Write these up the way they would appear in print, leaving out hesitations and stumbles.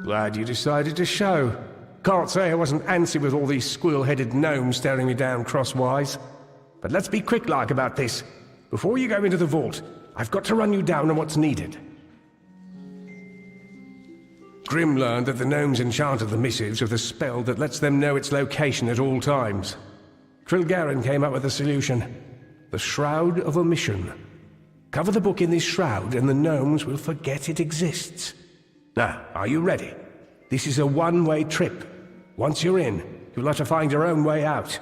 Glad you decided to show. Can't say I wasn't antsy with all these squirrel-headed gnomes staring me down crosswise. But let's be quick-like about this. Before you go into the vault, I've got to run you down on what's needed. Grim learned that the gnomes enchanted the missives with a spell that lets them know its location at all times. Trilgarin came up with a solution. The Shroud of Omission. Cover the book in this shroud and the gnomes will forget it exists. Now, are you ready? This is a one-way trip. Once you're in, you'll have to find your own way out.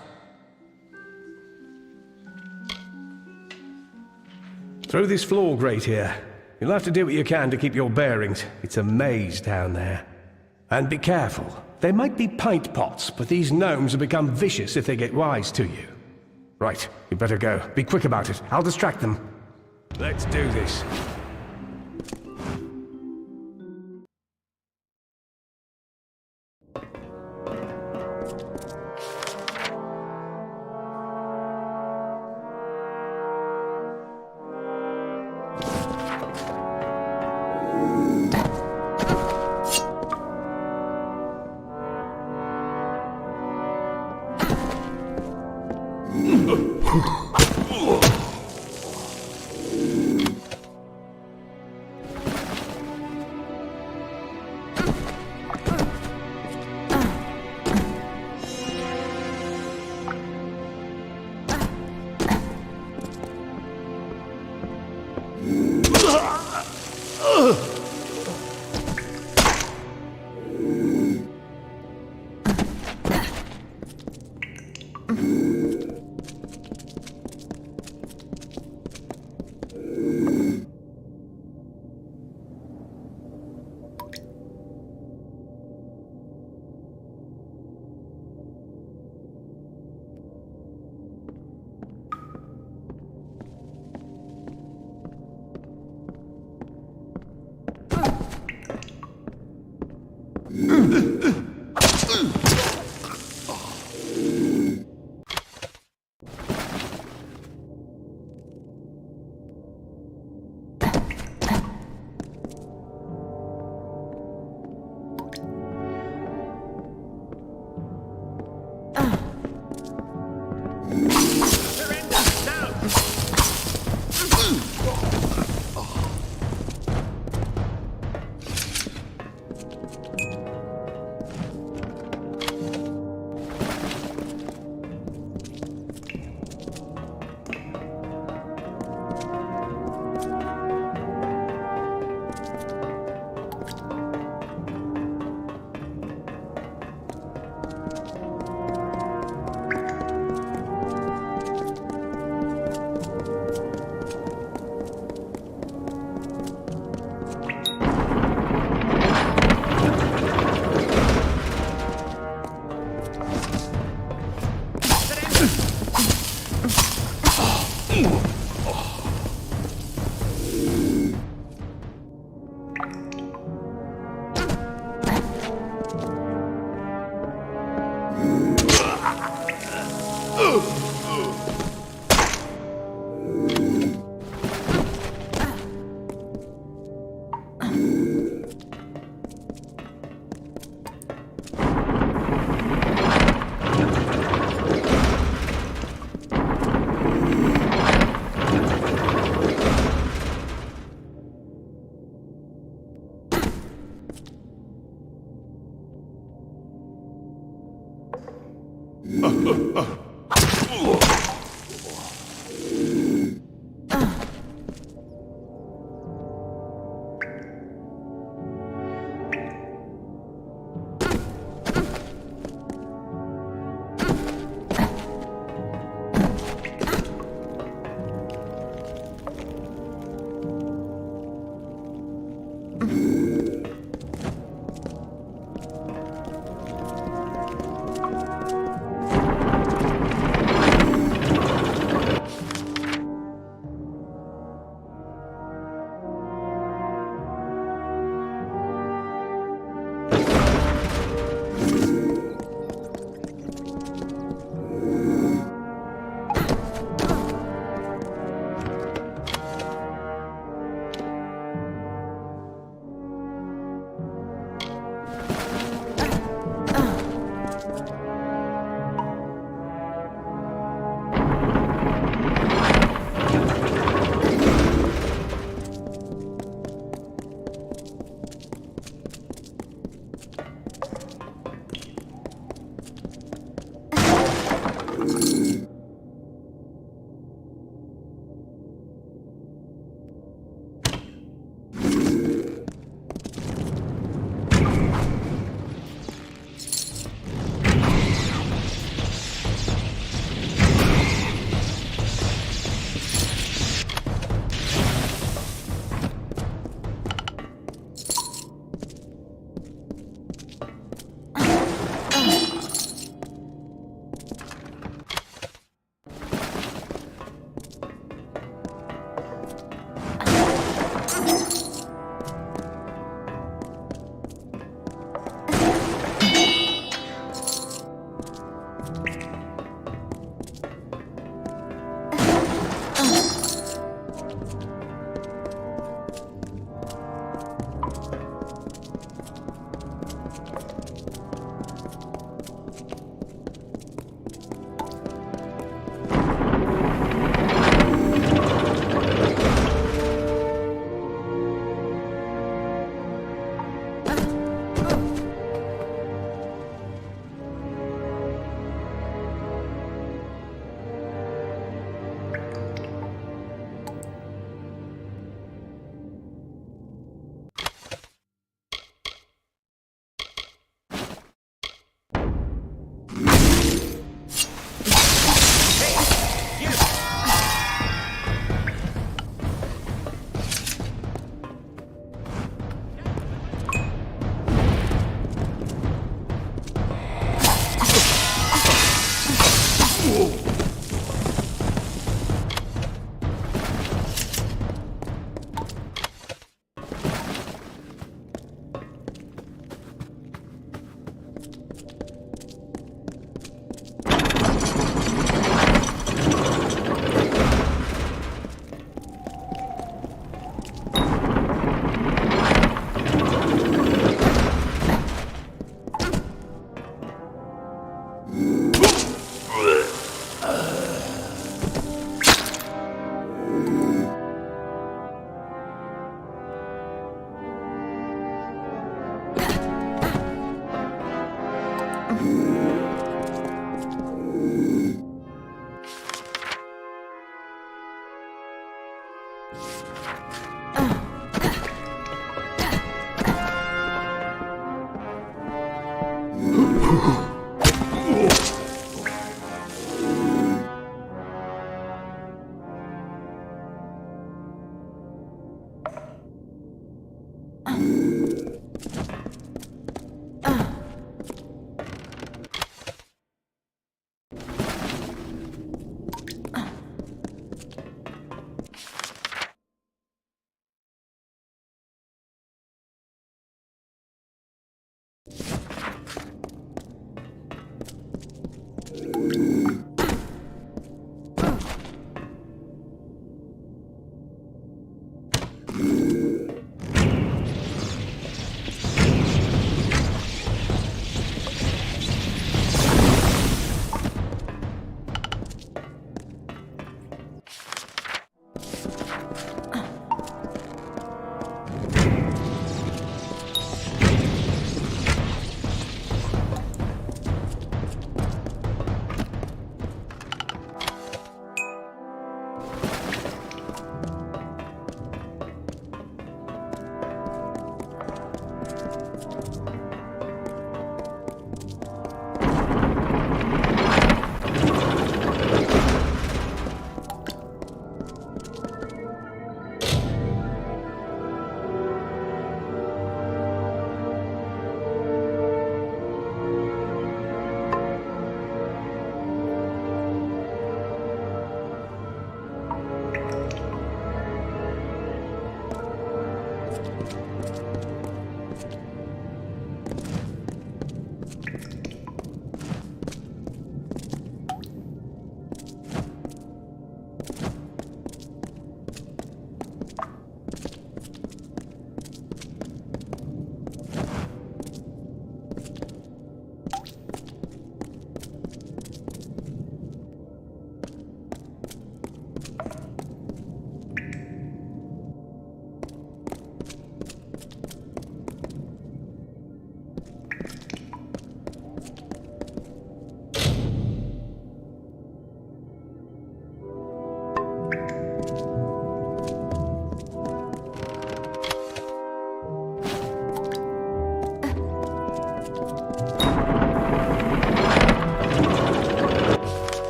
Through this floor grate here. You'll have to do what you can to keep your bearings. It's a maze down there. And be careful. There might be pint pots, but these gnomes will become vicious if they get wise to you. Right, you better go. Be quick about it. I'll distract them. Let's do this.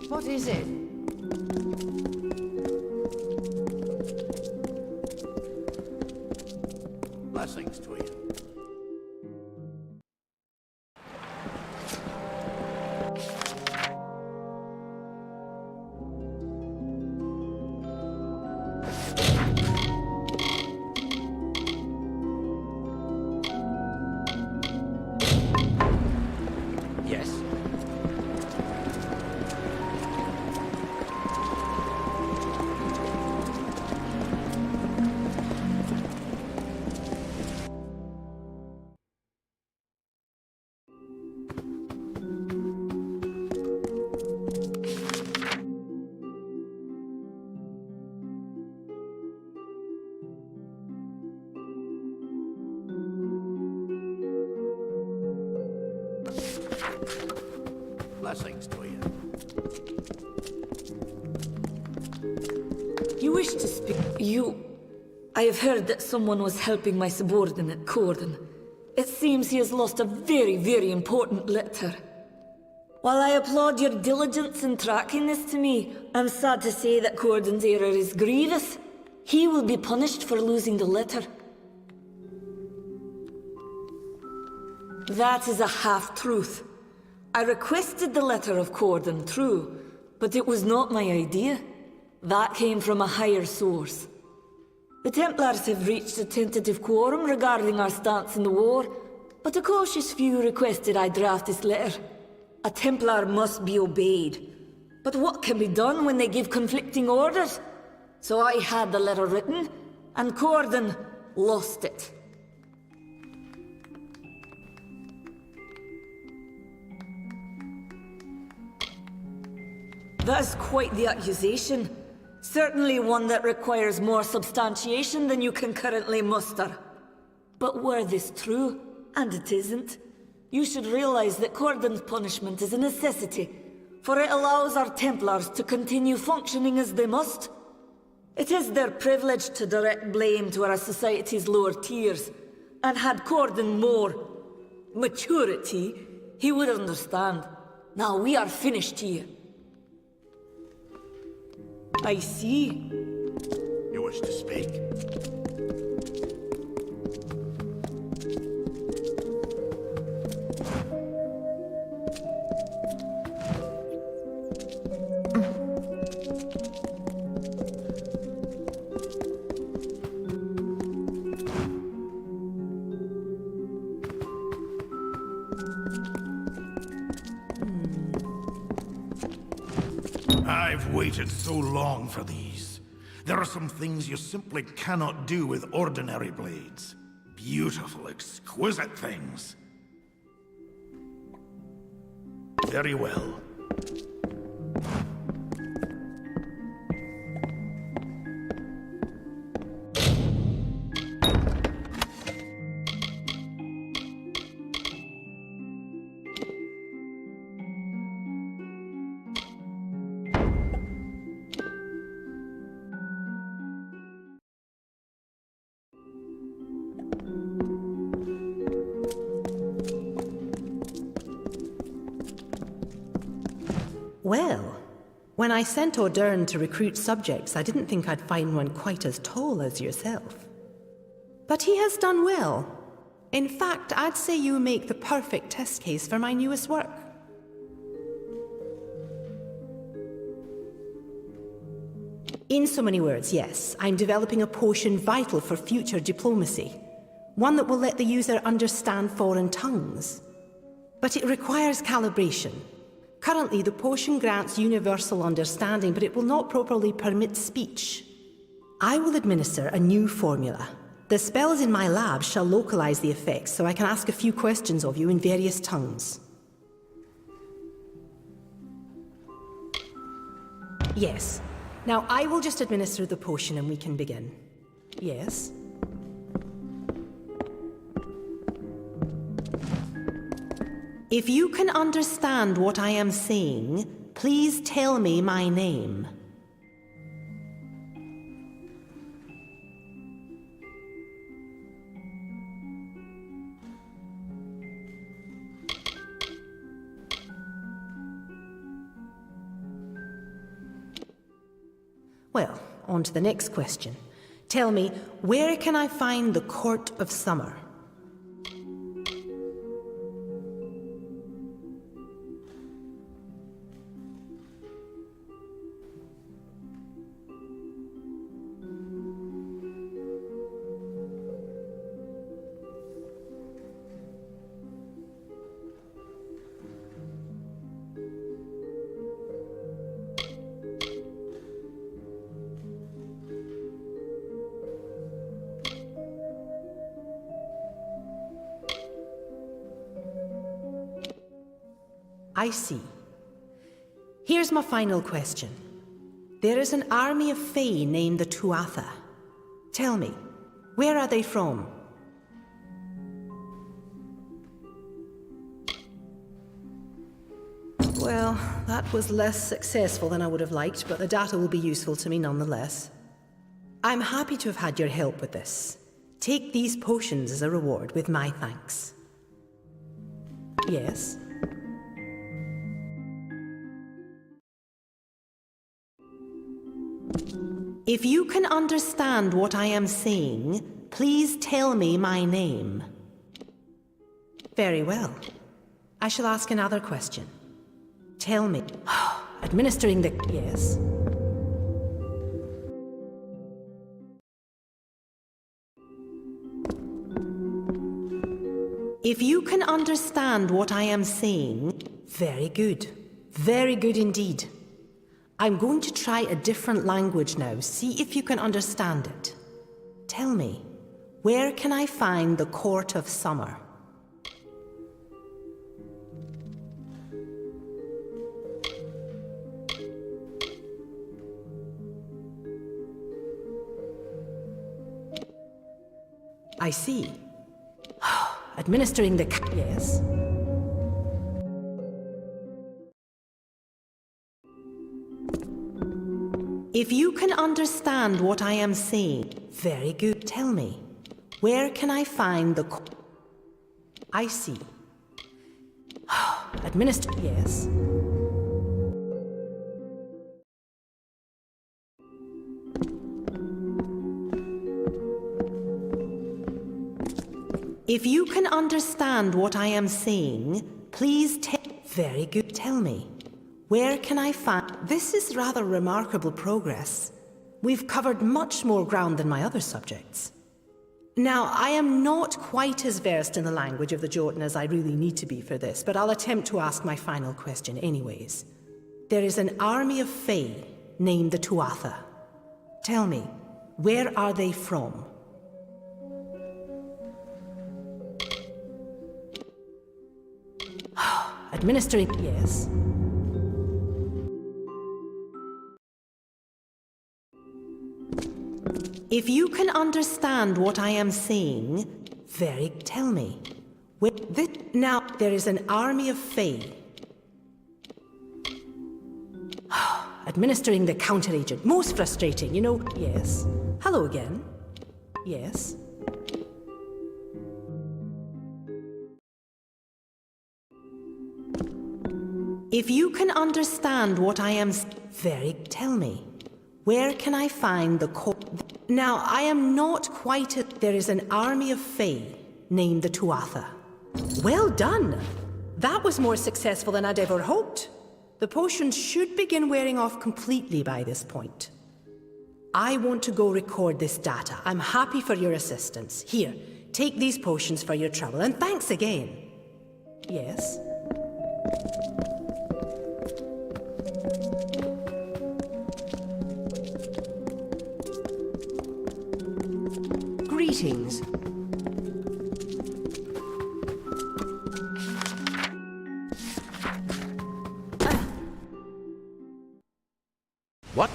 What is it? Blessings to you. Yes. Blessings to you. You wish to speak? I have heard that someone was helping my subordinate, Corden. It seems he has lost a very, very important letter. While I applaud your diligence in tracking this to me, I'm sad to say that Corden's error is grievous. He will be punished for losing the letter. That is a half-truth. I requested the letter of Corden, true, but it was not my idea. That came from a higher source. The Templars have reached a tentative quorum regarding our stance in the war, but a cautious few requested I draft this letter. A Templar must be obeyed. But what can be done when they give conflicting orders? So I had the letter written, and Corden lost it. That is quite the accusation. Certainly one that requires more substantiation than you can currently muster. But were this true, and it isn't, you should realize that Corden's punishment is a necessity, for it allows our Templars to continue functioning as they must. It is their privilege to direct blame to our society's lower tiers, and had Corden more maturity, he would understand. Now we are finished here. I see. You wish to speak? I've waited so long for these. There are some things you simply cannot do with ordinary blades. Beautiful, exquisite things. Very well. Well, when I sent Ordern to recruit subjects, I didn't think I'd find one quite as tall as yourself. But he has done well. In fact, I'd say you make the perfect test case for my newest work. In so many words, yes, I'm developing a potion vital for future diplomacy. One that will let the user understand foreign tongues. But it requires calibration. Currently, the potion grants universal understanding, but it will not properly permit speech. I will administer a new formula. The spells in my lab shall localize the effects, so I can ask a few questions of you in various tongues. Yes. Now, I will just administer the potion and we can begin. Yes. If you can understand what I am saying, please tell me my name. Well, on to the next question. Tell me, where can I find the Court of Summer? I see. Here's my final question. There is an army of Fae named the Tuatha. Tell me, where are they from? Well, that was less successful than I would have liked, but the data will be useful to me nonetheless. I'm happy to have had your help with this. Take these potions as a reward with my thanks. Yes? If you can understand what I am saying, please tell me my name. Very well. I shall ask another question. Tell me. Administering the... Yes? If you can understand what I am saying... Very good. Very good indeed. I'm going to try a different language now. See if you can understand it. Tell me, where can I find the Court of Summer? I see. Administering the... Yes? If you can understand what I am saying... Very good. Tell me, where can I find the... I see. Administer... Yes? If you can understand what I am saying, please tell... Very good. Tell me, where can I find... This is rather remarkable progress. We've covered much more ground than my other subjects. Now, I am not quite as versed in the language of the Jotun as I really need to be for this, but I'll attempt to ask my final question anyways. There is an army of Fae named the Tuatha. Tell me, where are they from? Administering, yes. If you can understand what I am saying, tell me. Now, there is an army of Fae. Administering the counteragent. Most frustrating, you know. Yes. Hello again. Yes. If you can understand what I am... tell me. Where can I find the Now, I am not quite There is an army of Fae named the Tuatha. Well done! That was more successful than I'd ever hoped. The potions should begin wearing off completely by this point. I want to go record this data. I'm happy for your assistance. Here, take these potions for your trouble, and thanks again. Yes? Greetings. What?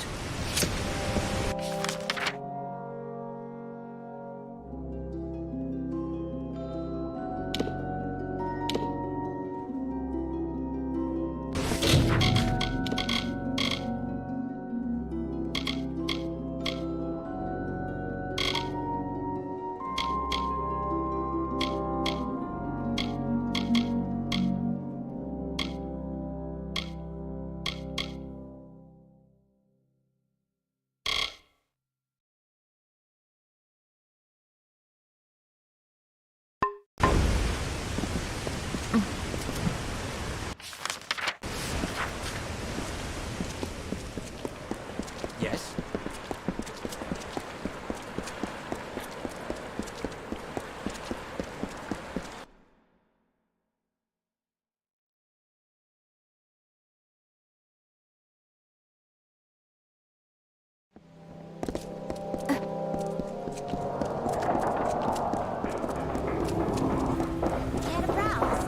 Yes? Care to browse?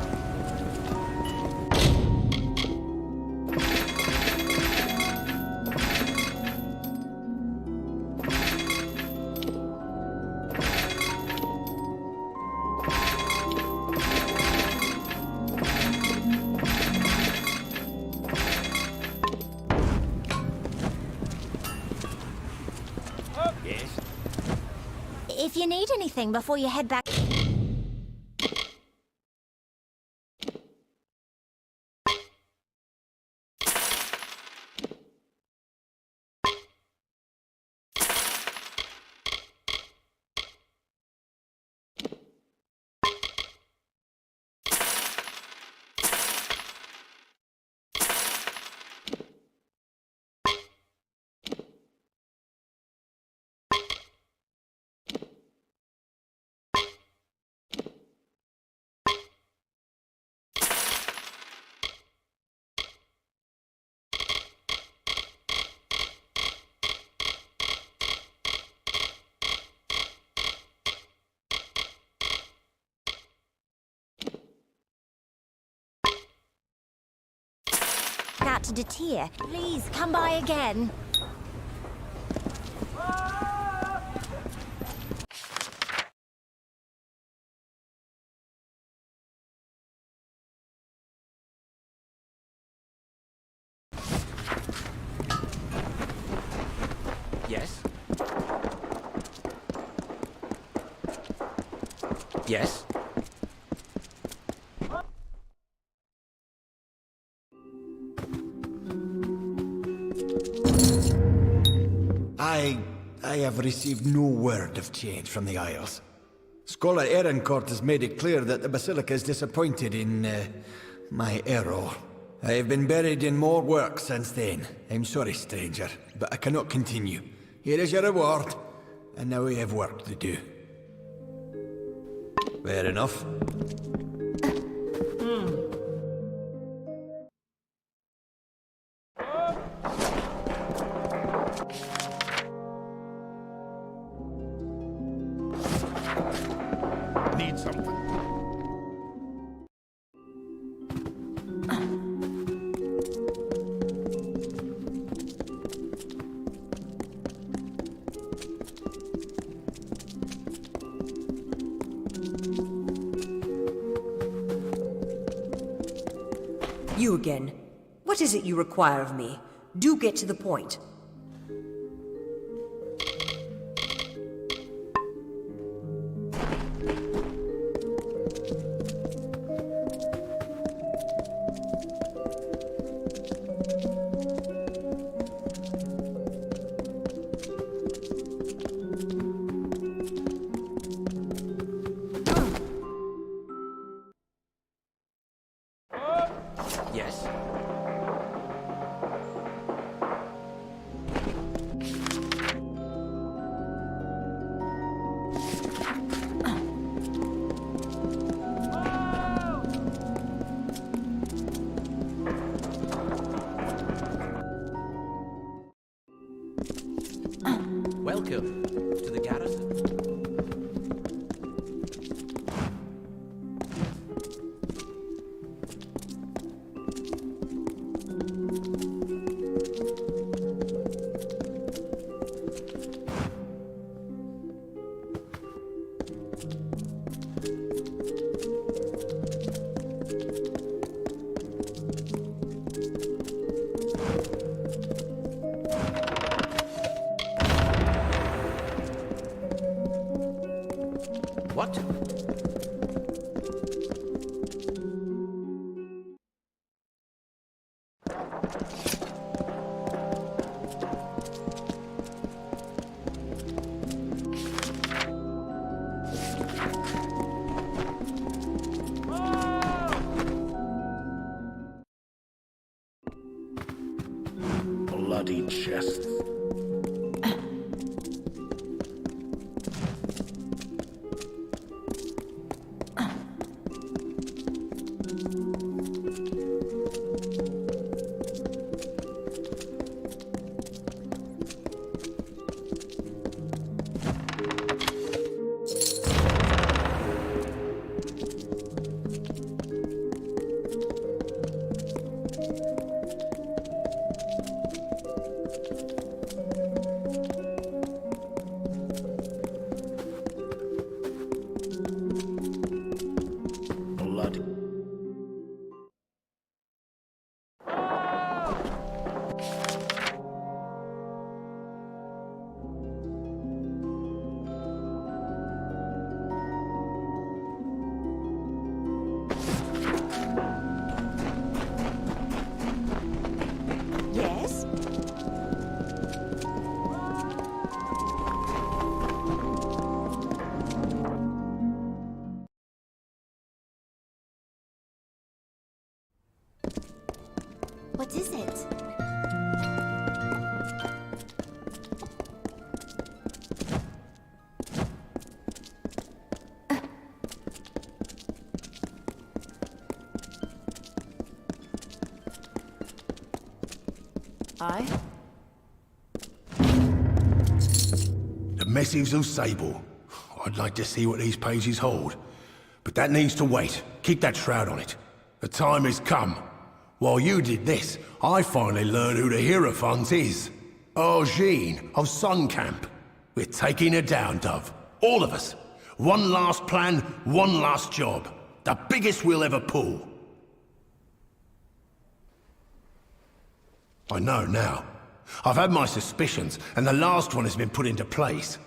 Yes? If you need anything before you head back... Out to deter. Please come by again. Yes? Yes? I have received no word of change from the Isles. Scholar Ehrencourt has made it clear that the Basilica is disappointed in, my error. I have been buried in more work since then. I'm sorry, stranger, but I cannot continue. Here is your reward, and now we have work to do. Fair enough. Need something? You again. What is it you require of me? Do get to the point. Yes. Welcome to the garrison. What? Bloody chests. Bloody. Yes? What is it? Aye? The missives of Sable. I'd like to see what these pages hold. But that needs to wait. Keep that shroud on it. The time has come. While you did this, I finally learned who the Hierophant is. Argene of Sun Camp. We're taking her down, Dove. All of us. One last plan, one last job. The biggest we'll ever pull. I know now. I've had my suspicions, and the last one has been put into place.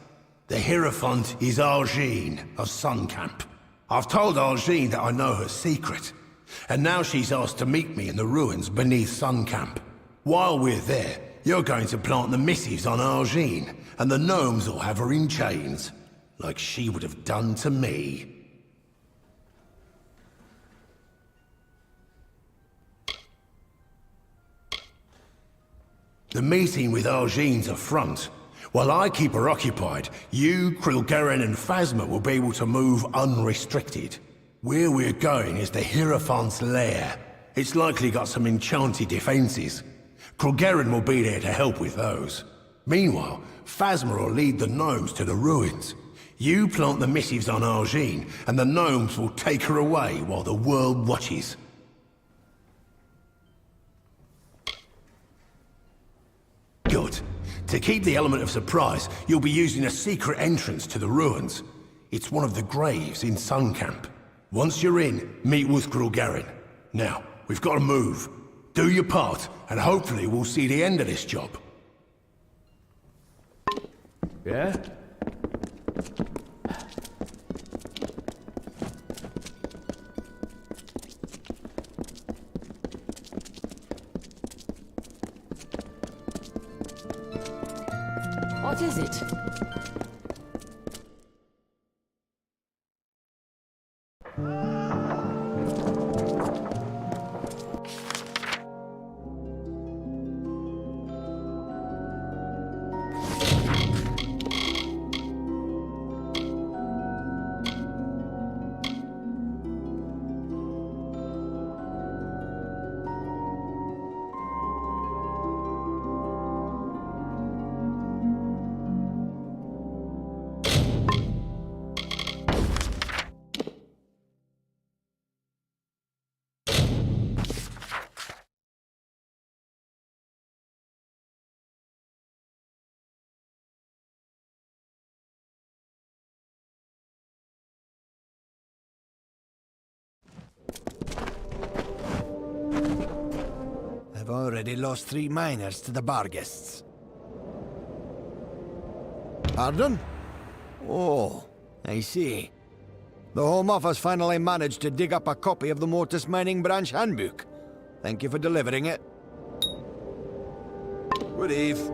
The Hierophant is Argene of Sun Camp. I've told Argene that I know her secret, and now she's asked to meet me in the ruins beneath Sun Camp. While we're there, you're going to plant the missives on Argene, and the gnomes will have her in chains, like she would have done to me. The meeting with Argene's a front. While I keep her occupied, you, Krilgaren and Phasma will be able to move unrestricted. Where we're going is the Hierophant's lair. It's likely got some enchanted defenses. Krilgaren will be there to help with those. Meanwhile, Phasma will lead the gnomes to the ruins. You plant the missives on Argene, and the gnomes will take her away while the world watches. Good. To keep the element of surprise, you'll be using a secret entrance to the ruins. It's one of the graves in Sun Camp. Once you're in, meet with Grilgarin. Now, we've got to move. Do your part, and hopefully we'll see the end of this job. Yeah? What is it? I've already lost 3 miners to the Barghists. Pardon? Oh, I see. The Home Office finally managed to dig up a copy of the Mortis Mining Branch Handbook. Thank you for delivering it. Good eve.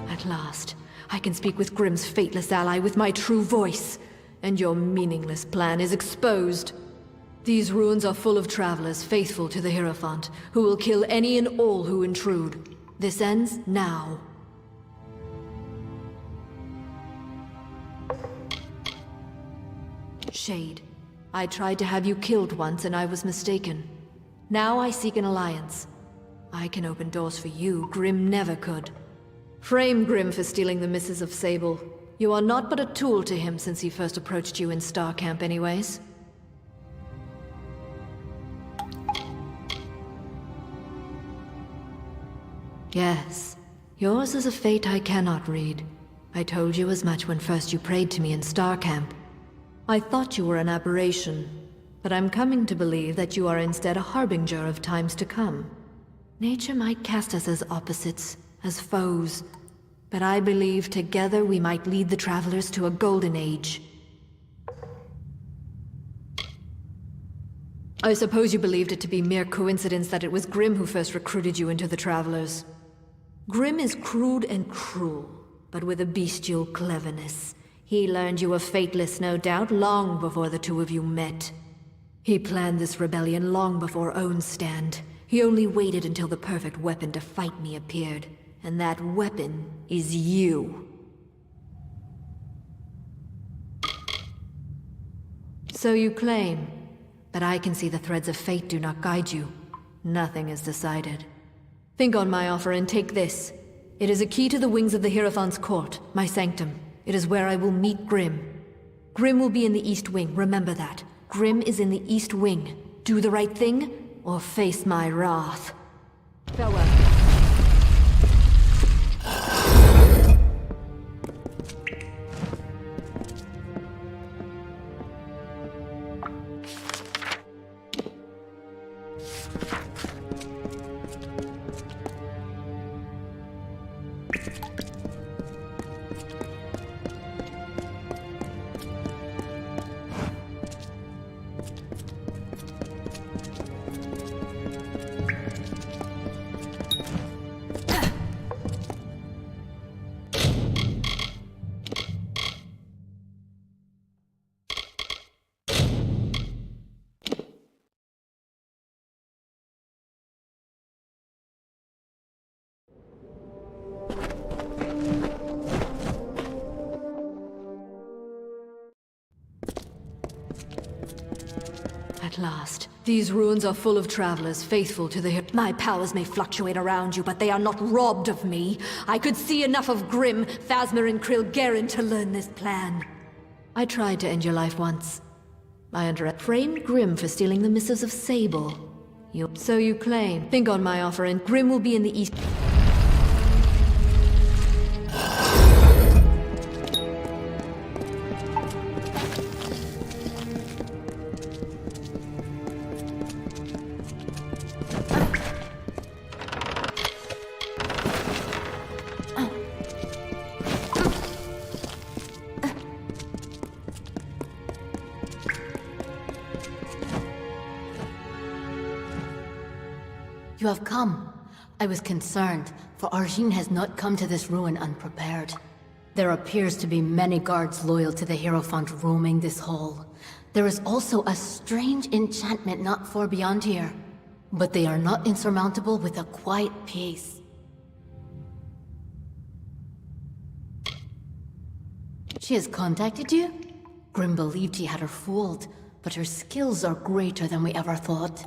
At last, I can speak with Grimm's fateless ally with my true voice, and your meaningless plan is exposed. These ruins are full of travelers faithful to the Hierophant, who will kill any and all who intrude. This ends now. Shade, I tried to have you killed once and I was mistaken. Now I seek an alliance. I can open doors for you Grimm never could. Frame Grimm for stealing the Misses of Sable. You are not but a tool to him since he first approached you in Star Camp anyways. Yes, yours is a fate I cannot read. I told you as much when first you prayed to me in Star Camp. I thought you were an aberration, but I'm coming to believe that you are instead a harbinger of times to come. Nature might cast us as opposites, as foes, but I believe together we might lead the Travelers to a golden age. I suppose you believed it to be mere coincidence that it was Grimm who first recruited you into the Travelers. Grimm is crude and cruel, but with a bestial cleverness. He learned you were fateless, no doubt, long before the two of you met. He planned this rebellion long before Own's stand. He only waited until the perfect weapon to fight me appeared. And that weapon is you. So you claim, but I can see the threads of fate do not guide you. Nothing is decided. Think on my offer and take this. It is a key to the wings of the Hierophant's court, my sanctum. It is where I will meet Grimm. Grimm will be in the East Wing, remember that. Grimm is in the East Wing. Do the right thing, or face my wrath. Farewell. At last. These ruins are full of travelers faithful to the... My powers may fluctuate around you, but they are not robbed of me. I could see enough of Grimm, Phasma, and Krilgaren to learn this plan. I tried to end your life once. I framed Grimm for stealing the missives of Sable. So you claim. Think on my offer, and Grimm will be in the East... You have come. I was concerned, for Arjin has not come to this ruin unprepared. There appears to be many guards loyal to the Hierophant roaming this hall. There is also a strange enchantment not far beyond here. But they are not insurmountable with a quiet pace. She has contacted you? Grimm believed he had her fooled, but her skills are greater than we ever thought.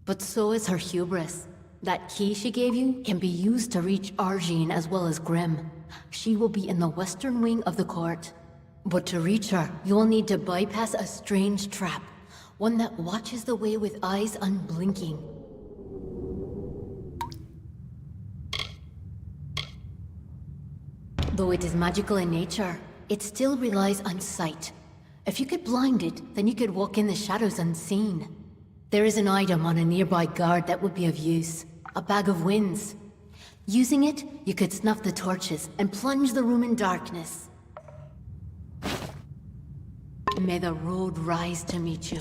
But so is her hubris. That key she gave you can be used to reach Arjin as well as Grimm. She will be in the western wing of the court. But to reach her, you will need to bypass a strange trap. One that watches the way with eyes unblinking. Though it is magical in nature, it still relies on sight. If you could blind it, then you could walk in the shadows unseen. There is an item on a nearby guard that would be of use. A bag of winds. Using it, you could snuff the torches and plunge the room in darkness. May the road rise to meet you.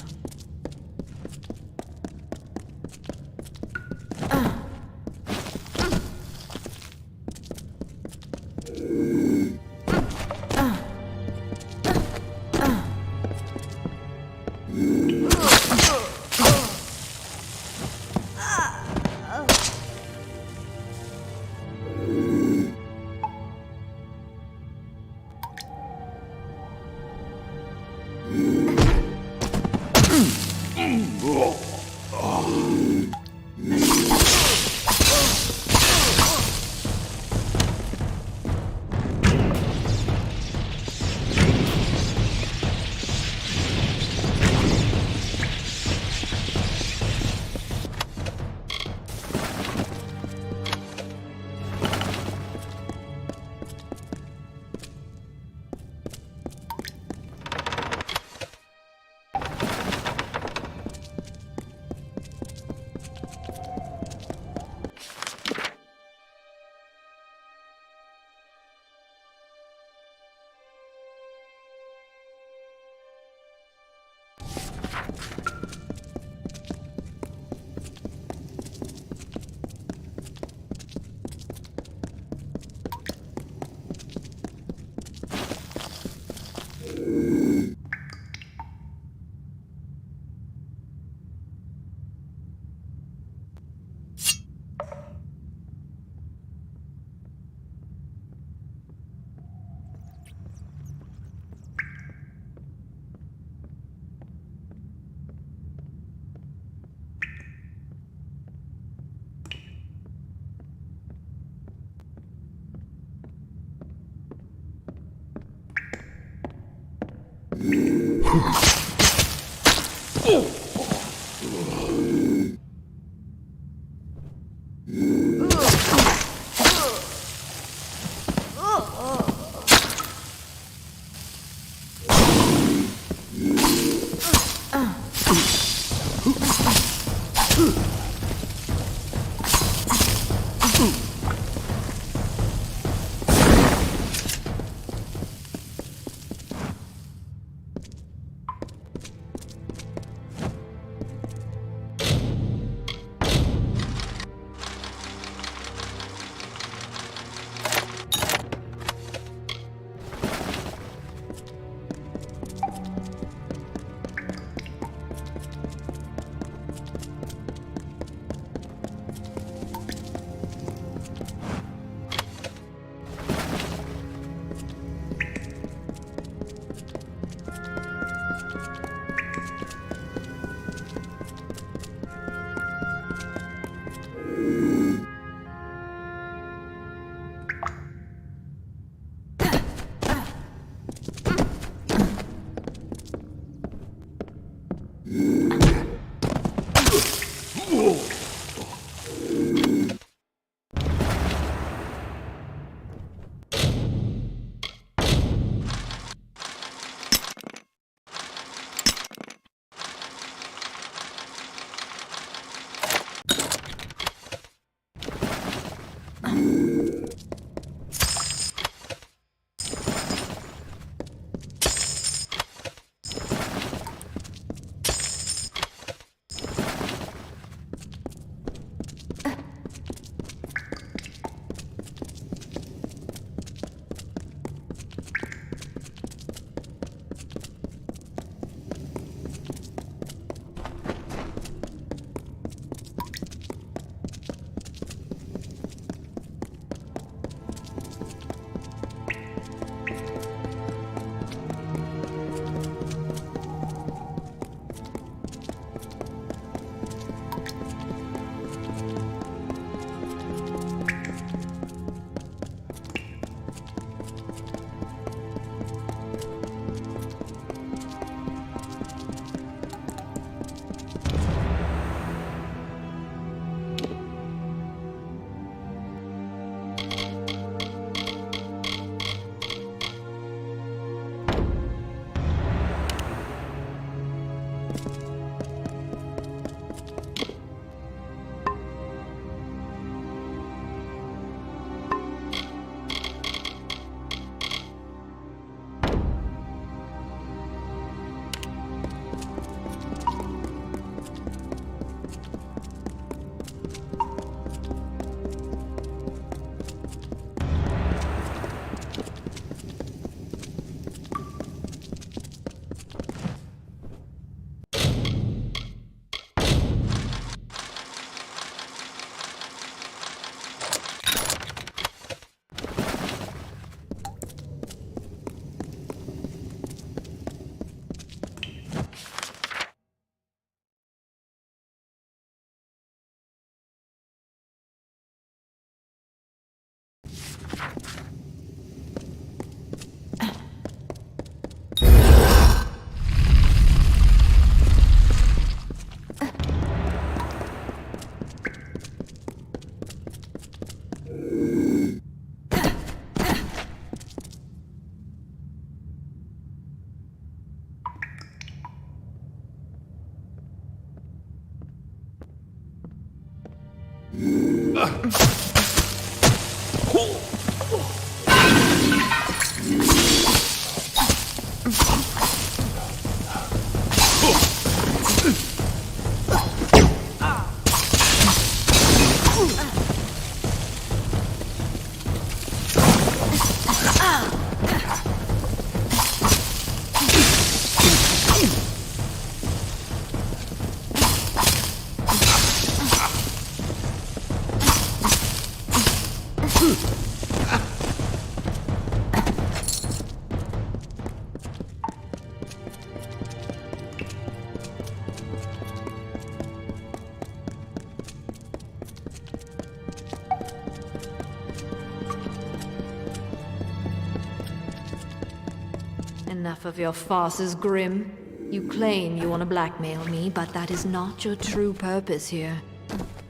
Enough of your farces, Grim. You claim you want to blackmail me, but that is not your true purpose here.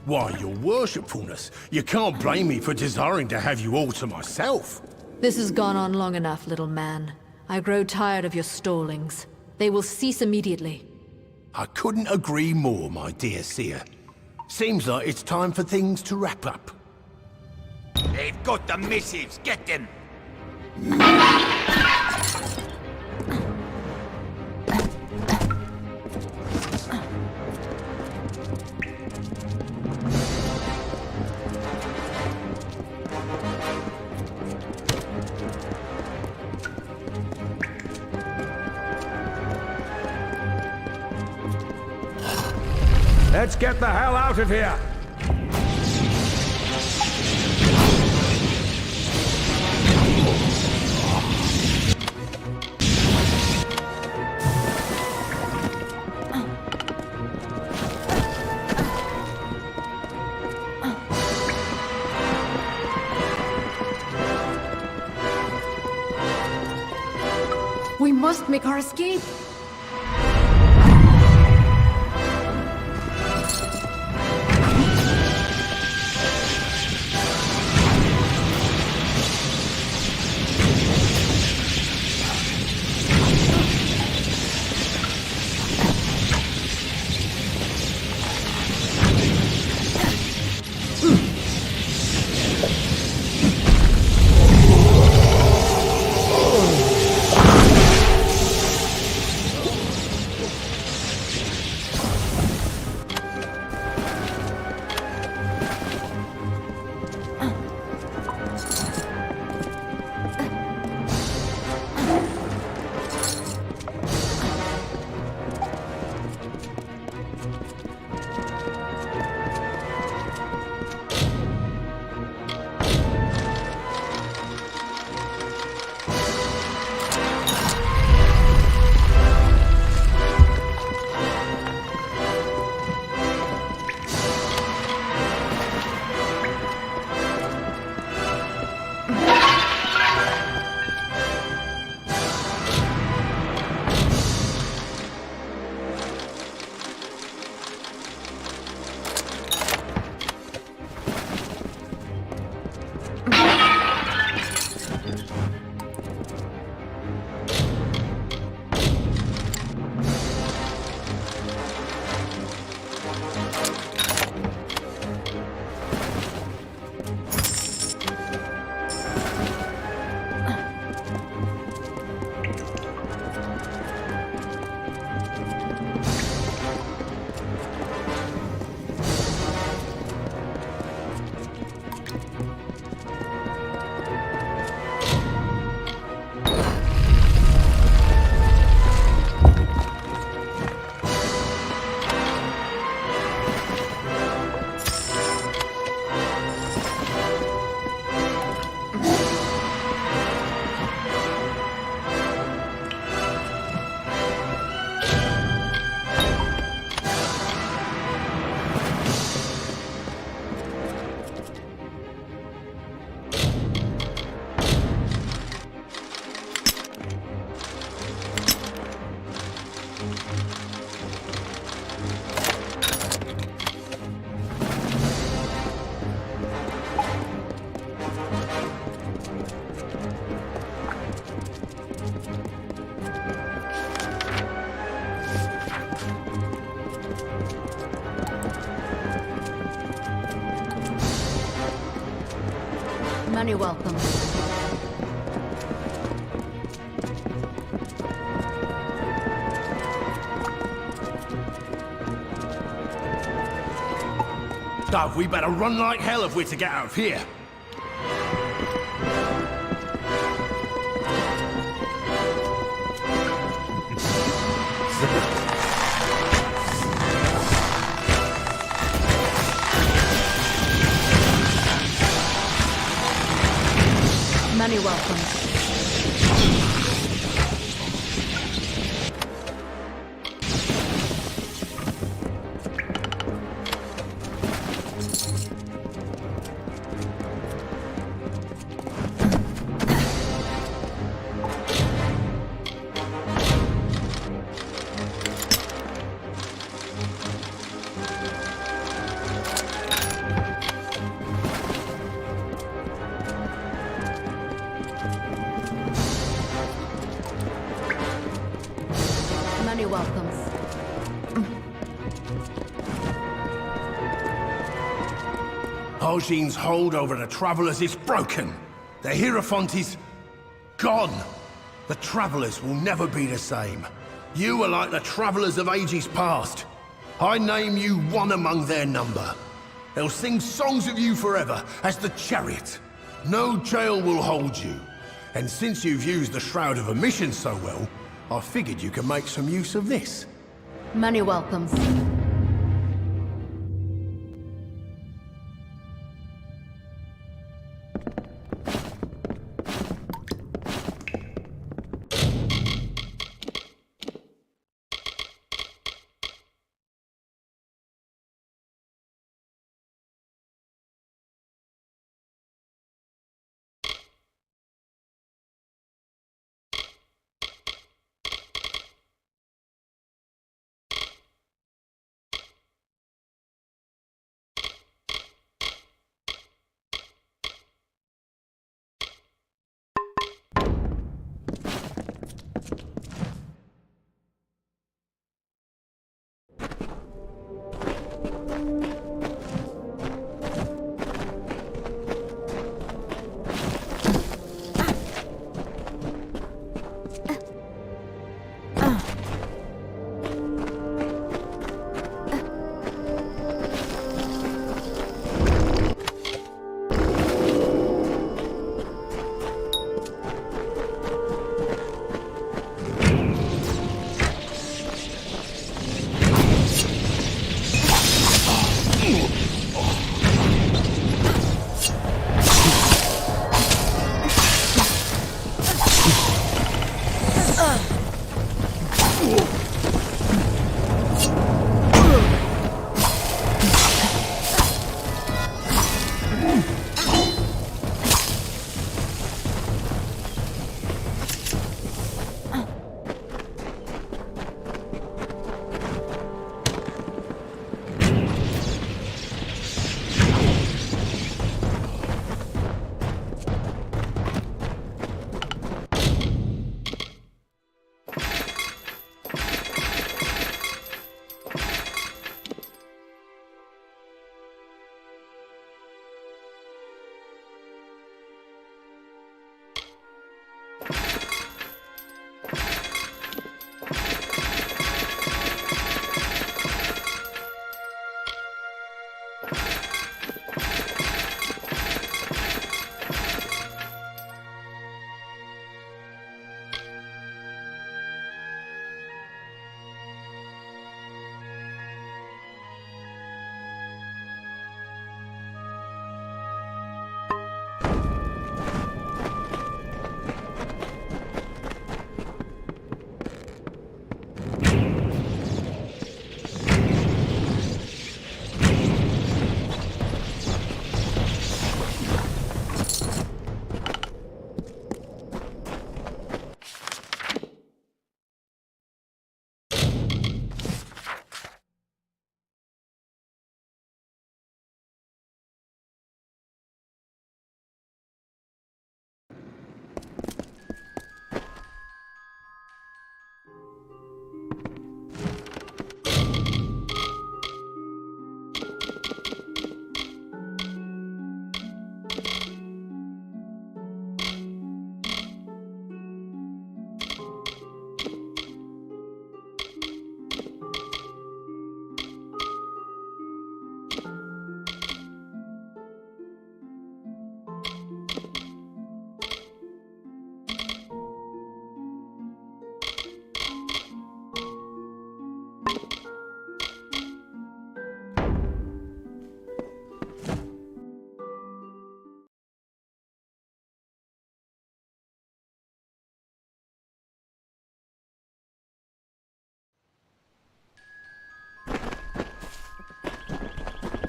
Why, your worshipfulness, you can't blame me for desiring to have you all to myself. This has gone on long enough, little man. I grow tired of your stallings. They will cease immediately. I couldn't agree more, my dear seer. Seems like it's time for things to wrap up. They've got the missives, get them! Let's get the hell out of here! We must make our escape! Many welcome. Dove, we better run like hell if we're to get out of here. Many welcome. Many welcomes. Argine's hold over the Travelers is broken. The Hierophant is gone. The Travelers will never be the same. You are like the Travelers of ages past. I name you one among their number. They'll sing songs of you forever as the Chariot. No jail will hold you. And since you've used the Shroud of Omission so well, I figured you could make some use of this. Many welcomes.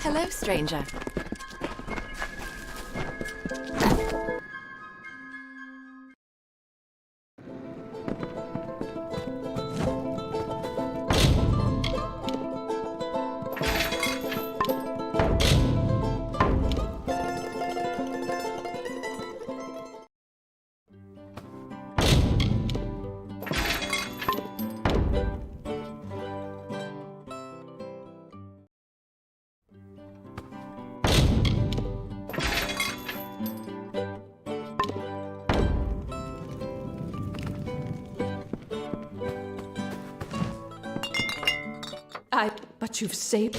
Hello, stranger. what you've saved.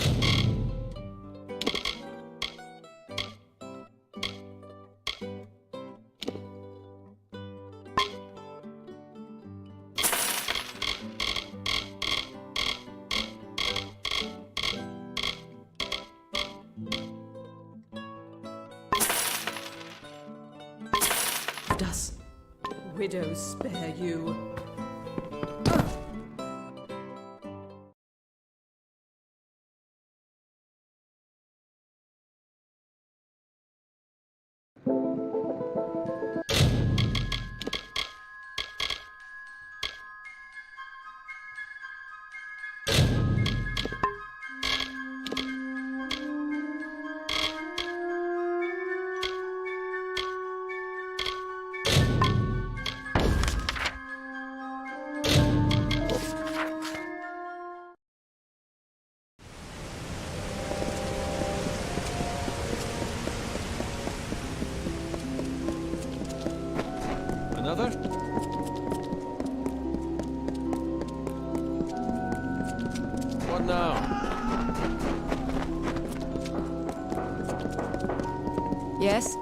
Does widows spare you? Another? What now? Yes?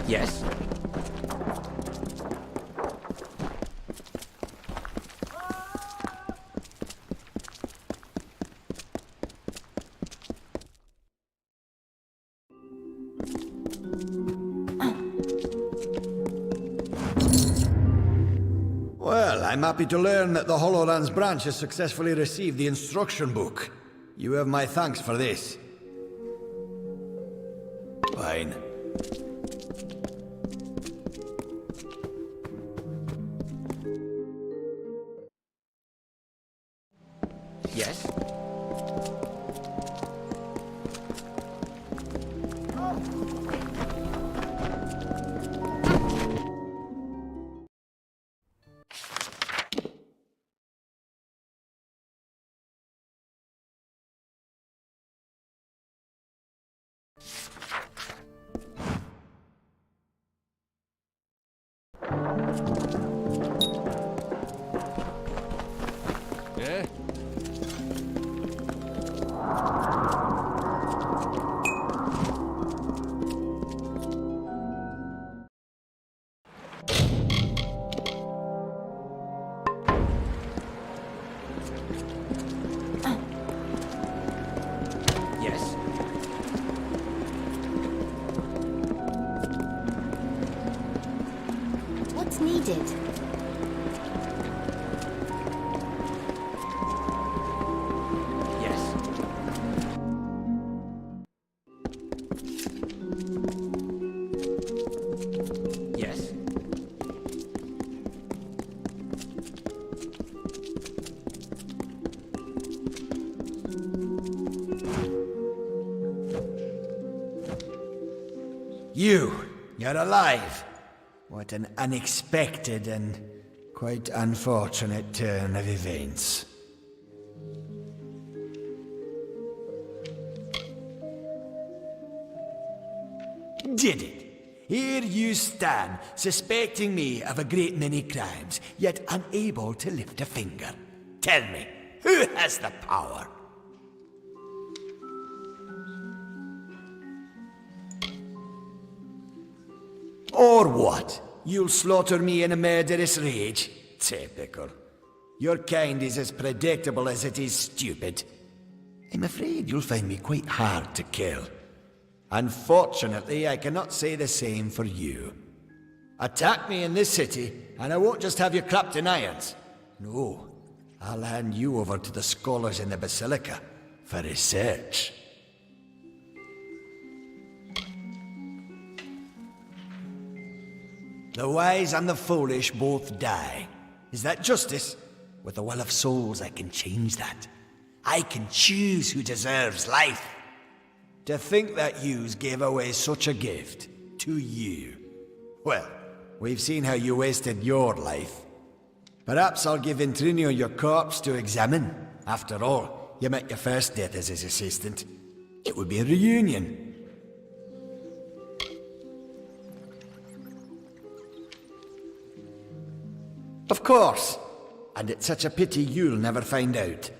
Yes. Well, I'm happy to learn that the Hollowlands branch has successfully received the instruction book. You have my thanks for this. Fine. Yes. Yeah? Yes. What's needed? Yes. Yes. You're alive. What an unexpected and quite unfortunate turn of events. Did it? Here you stand, suspecting me of a great many crimes, yet unable to lift a finger. Tell me, who has the power? Or what? You'll slaughter me in a murderous rage? Typical. Your kind is as predictable as it is stupid. I'm afraid you'll find me quite hard to kill. Unfortunately, I cannot say the same for you. Attack me in this city, and I won't just have you clapped in irons. No, I'll hand you over to the scholars in the Basilica for research. The wise and the foolish both die. Is that justice? With the will of souls, I can change that. I can choose who deserves life. To think that yous gave away such a gift to you. Well, we've seen how you wasted your life. Perhaps I'll give Intrinio your corpse to examine. After all, you met your first death as his assistant. It would be a reunion. Of course. And it's such a pity you'll never find out.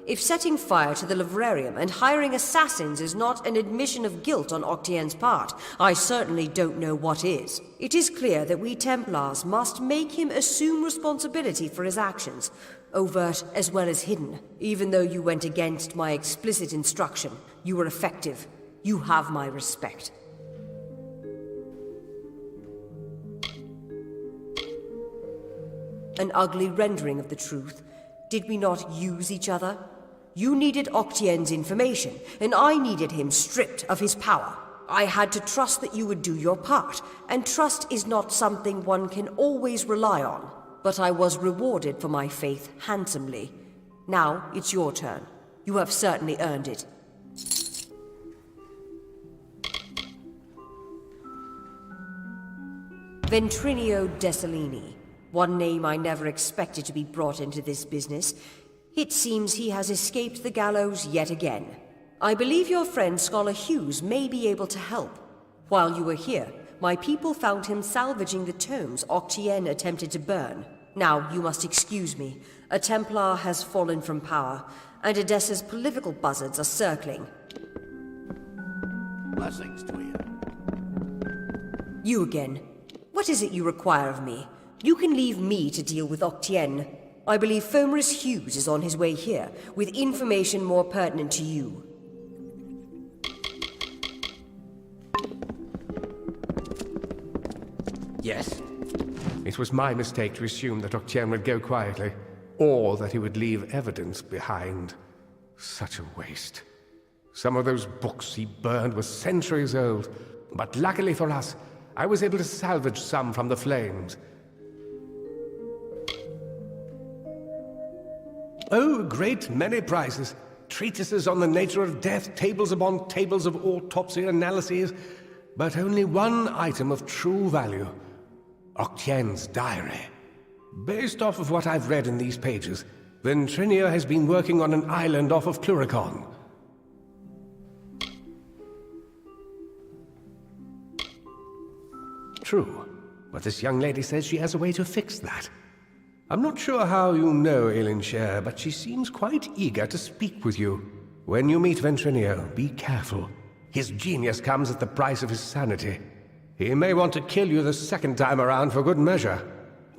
If setting fire to the livrarium and hiring assassins is not an admission of guilt on Octien's part, I certainly don't know what is. It is clear that we Templars must make him assume responsibility for his actions, overt as well as hidden. Even though you went against my explicit instruction, you were effective. You have my respect. An ugly rendering of the truth. Did we not use each other? You needed Octien's information, and I needed him stripped of his power. I had to trust that you would do your part, and trust is not something one can always rely on. But I was rewarded for my faith handsomely. Now it's your turn. You have certainly earned it. Ventrinio Desalini. One name I never expected to be brought into this business. It seems he has escaped the gallows yet again. I believe your friend Scholar Hughes may be able to help. While you were here, my people found him salvaging the tomes Octien attempted to burn. Now, you must excuse me. A Templar has fallen from power, and Edessa's political buzzards are circling. Blessings to you. You again. What is it you require of me? You can leave me to deal with Octien. I believe Fomerus Hughes is on his way here, with information more pertinent to you. Yes? It was my mistake to assume that Octien would go quietly, or that he would leave evidence behind. Such a waste. Some of those books he burned were centuries old, but luckily for us, I was able to salvage some from the flames. Oh, a great many prizes. Treatises on the nature of death, tables upon tables of autopsy analyses, but only one item of true value. Octien's diary. Based off of what I've read in these pages, Ventrinio has been working on an island off of Cluricon. True, but this young lady says she has a way to fix that. I'm not sure how you know Elinshire, but she seems quite eager to speak with you. When you meet Ventrinio, be careful. His genius comes at the price of his sanity. He may want to kill you the second time around for good measure.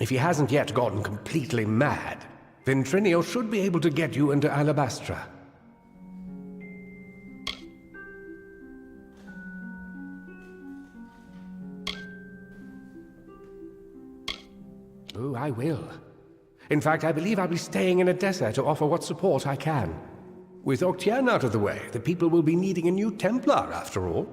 If he hasn't yet gotten completely mad, Ventrinio should be able to get you into Alabastra. Oh, I will. In fact, I believe I'll be staying in Edessa to offer what support I can. With Octien out of the way, the people will be needing a new Templar, after all.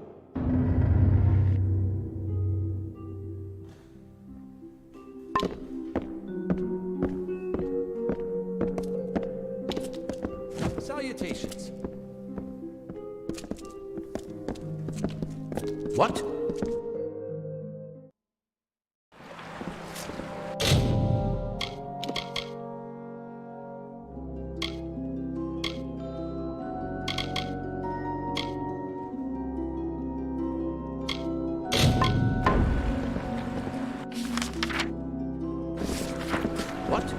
Salutations. What? What?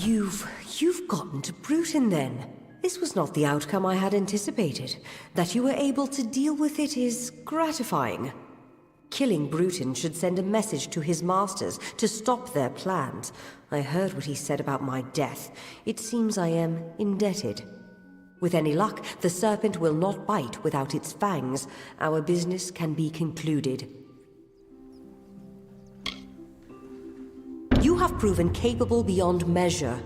You've gotten to Bruton then. This was not the outcome I had anticipated. That you were able to deal with it is gratifying. Killing Bruton should send a message to his masters to stop their plans. I heard what he said about my death. It seems I am indebted. With any luck, the serpent will not bite without its fangs. Our business can be concluded. You have proven capable beyond measure.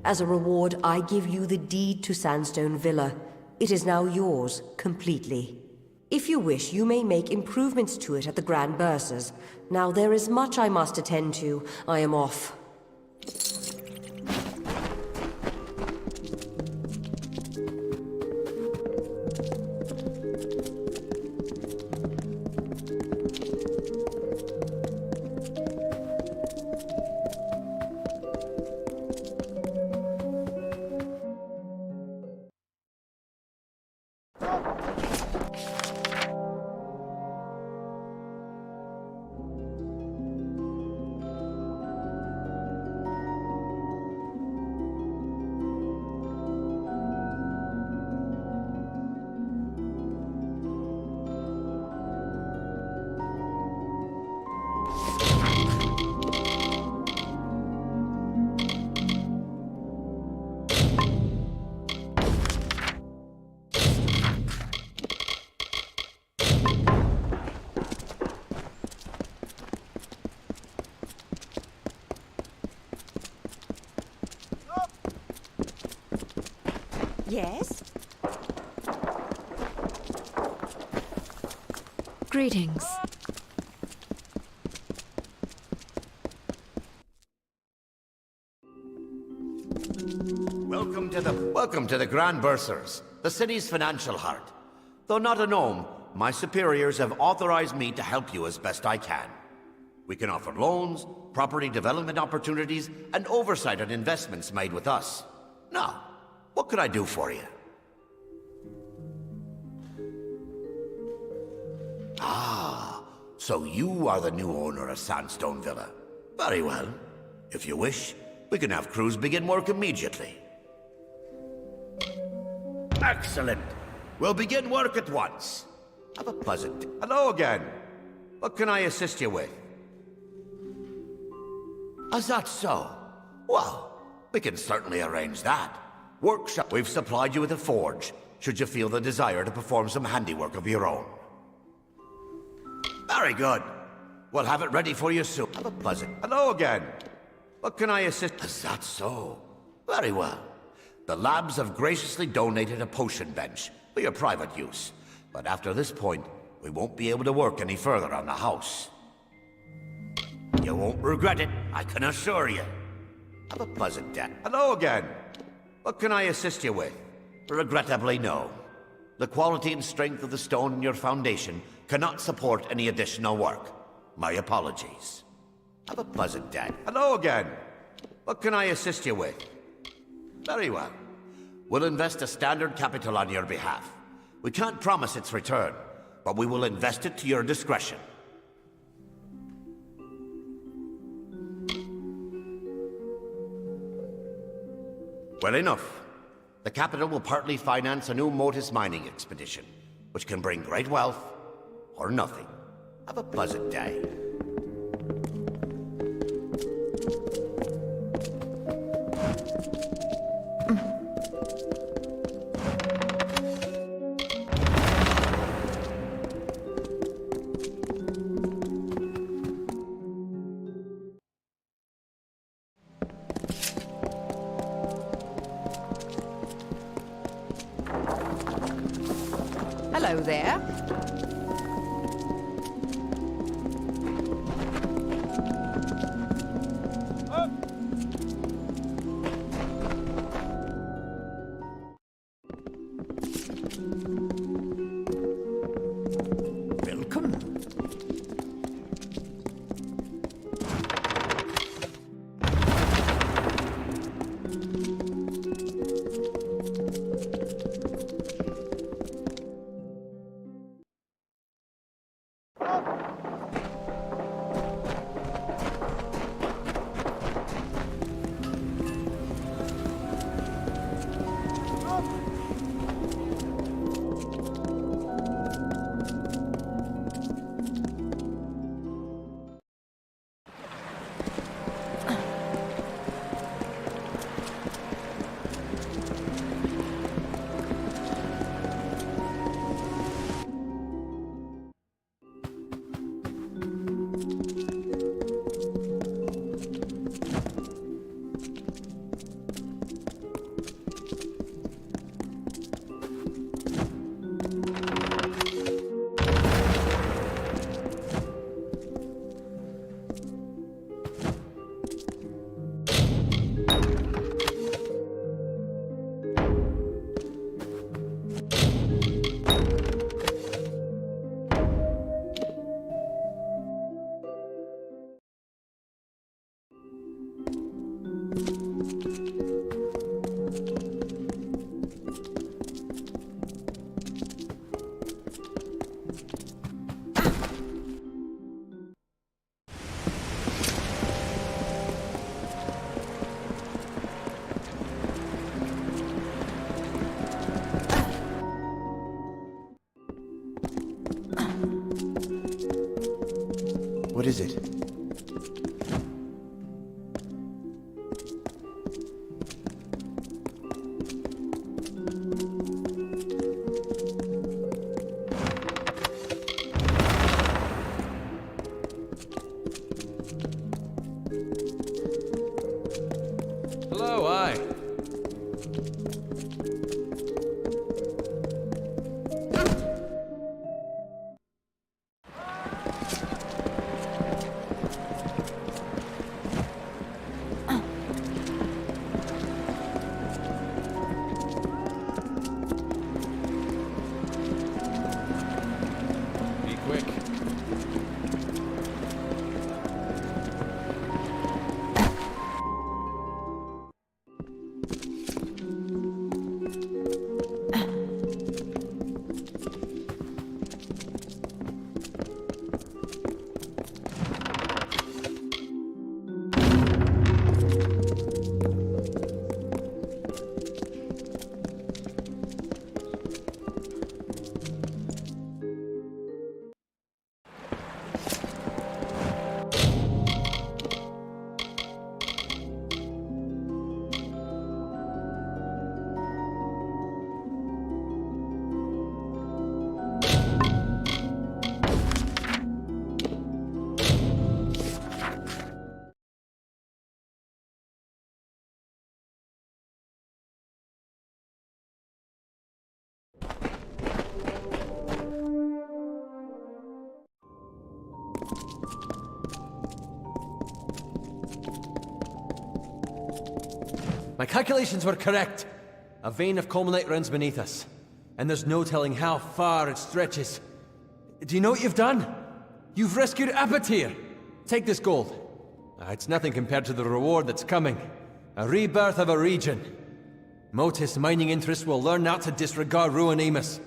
As a reward, I give you the deed to Sandstone Villa. It is now yours, completely. If you wish, you may make improvements to it at the Grand Bursars. Now, there is much I must attend to. I am off. Yes? Greetings. Welcome to the Grand Bursars, the city's financial heart. Though not a gnome, my superiors have authorized me to help you as best I can. We can offer loans, property development opportunities, and oversight on investments made with us. Now, what could I do for you? Ah, so you are the new owner of Sandstone Villa. Very well. If you wish, we can have crews begin work immediately. Excellent. We'll begin work at once. Have a pleasant day. Hello again. What can I assist you with? Is that so? Well, we can certainly arrange that. Workshop. We've supplied you with a forge, should you feel the desire to perform some handiwork of your own. Very good. We'll have it ready for you soon. Have a pleasant... Hello again. What can I assist... Is that so? Very well. The labs have graciously donated a potion bench for your private use. But after this point, we won't be able to work any further on the house. You won't regret it, I can assure you. Have a pleasant day. Hello again. What can I assist you with? Regrettably, no. The quality and strength of the stone in your foundation cannot support any additional work. My apologies. Have a pleasant day. Hello again. What can I assist you with? Very well. We'll invest a standard capital on your behalf. We can't promise its return, but we will invest it to your discretion. Well enough. The capital will partly finance a new Motus mining expedition, which can bring great wealth, or nothing. Have a pleasant day. Hello there. Welcome. What is it? Hello, aye. Be quick. My calculations were correct. A vein of culminate runs beneath us, and there's no telling how far it stretches. Do you know what you've done? You've rescued Apatir! Take this gold. It's nothing compared to the reward that's coming. A rebirth of a region. Motis mining interests will learn not to disregard Ruin Amos.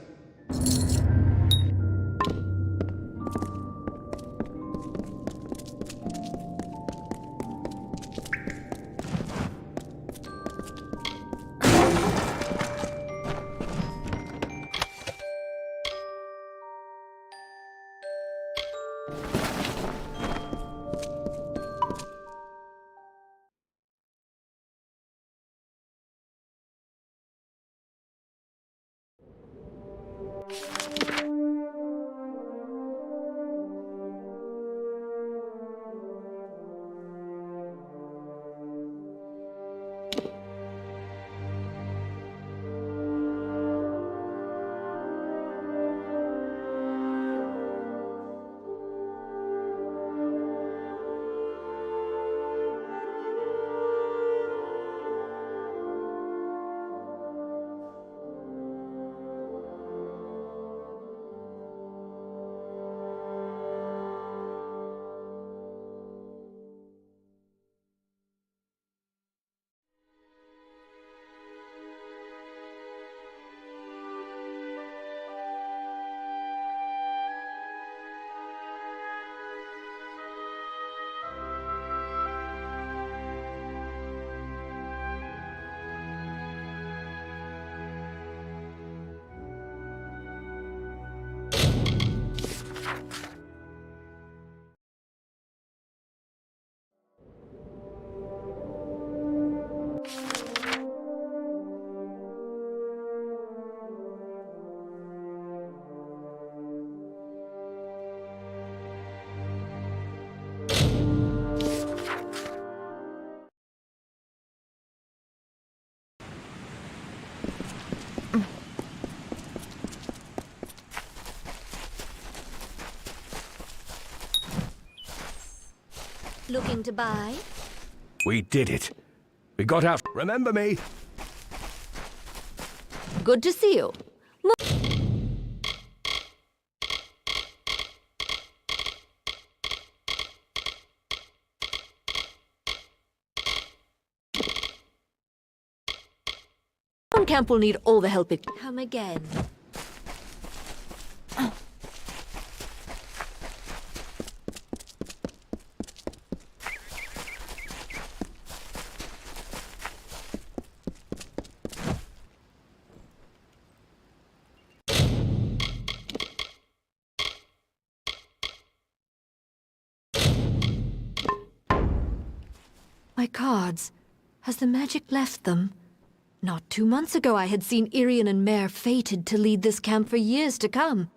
Looking to buy? We did it. We got out. Remember me? Good to see you. Stone Camp will need all the help it can. Come again. My cards. Has the magic left them? Not 2 months ago I had seen Irian and Mare fated to lead this camp for years to come.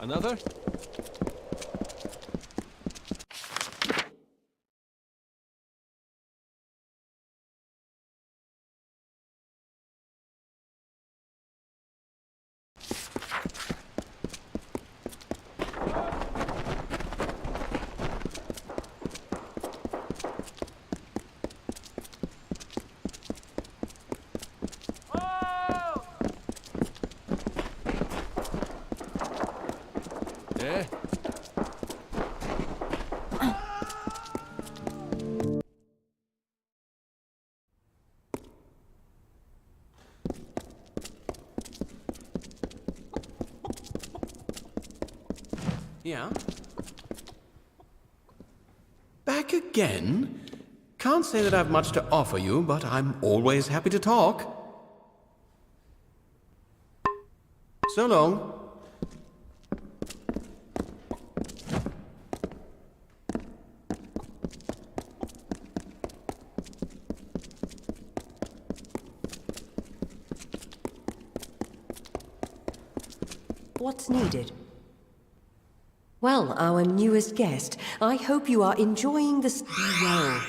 Another? Yeah. Yeah? Back again? Can't say that I've much to offer you, but I'm always happy to talk. So long. What's needed? Well, our newest guest, I hope you are enjoying the... Be well.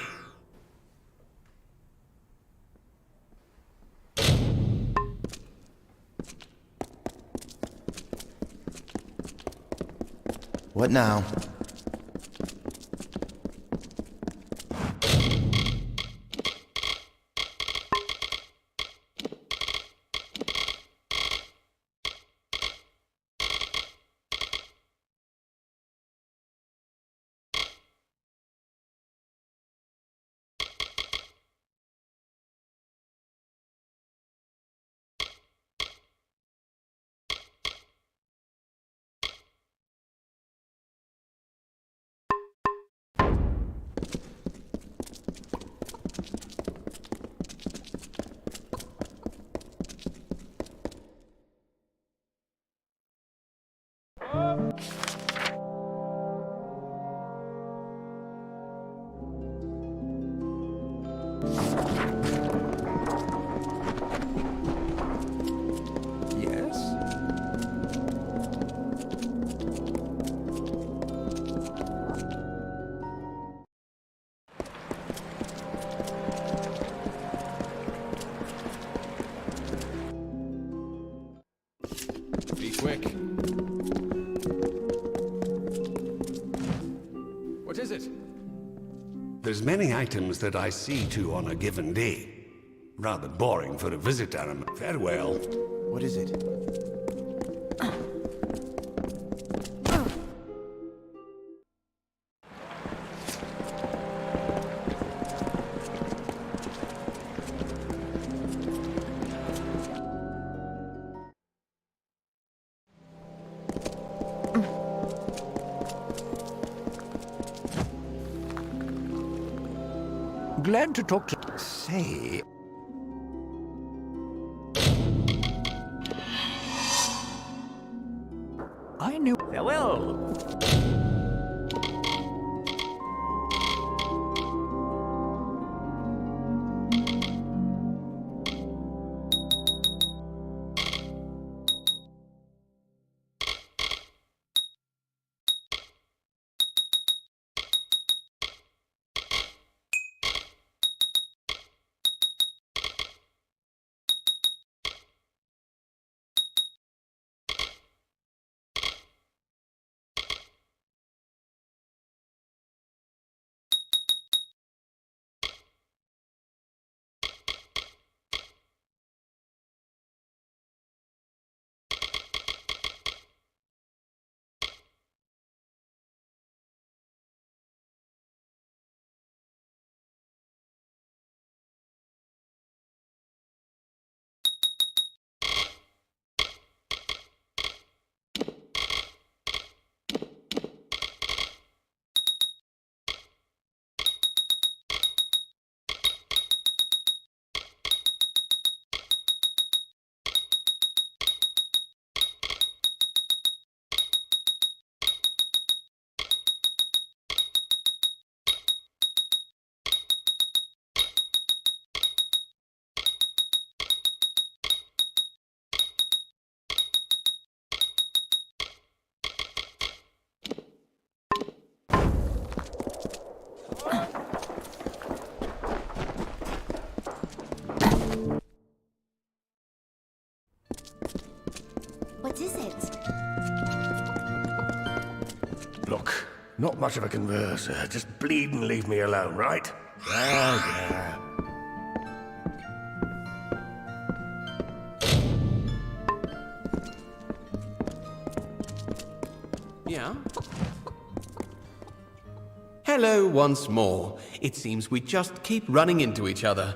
What now? Be quick. What is it? There's many items that I see to on a given day. Rather boring for a visitor. Farewell. What is it? Glad to talk to... Say... I knew... Farewell. What is it? Look, not much of a converser. Just bleed and leave me alone, right? Yeah. Yeah? Hello once more. It seems we just keep running into each other.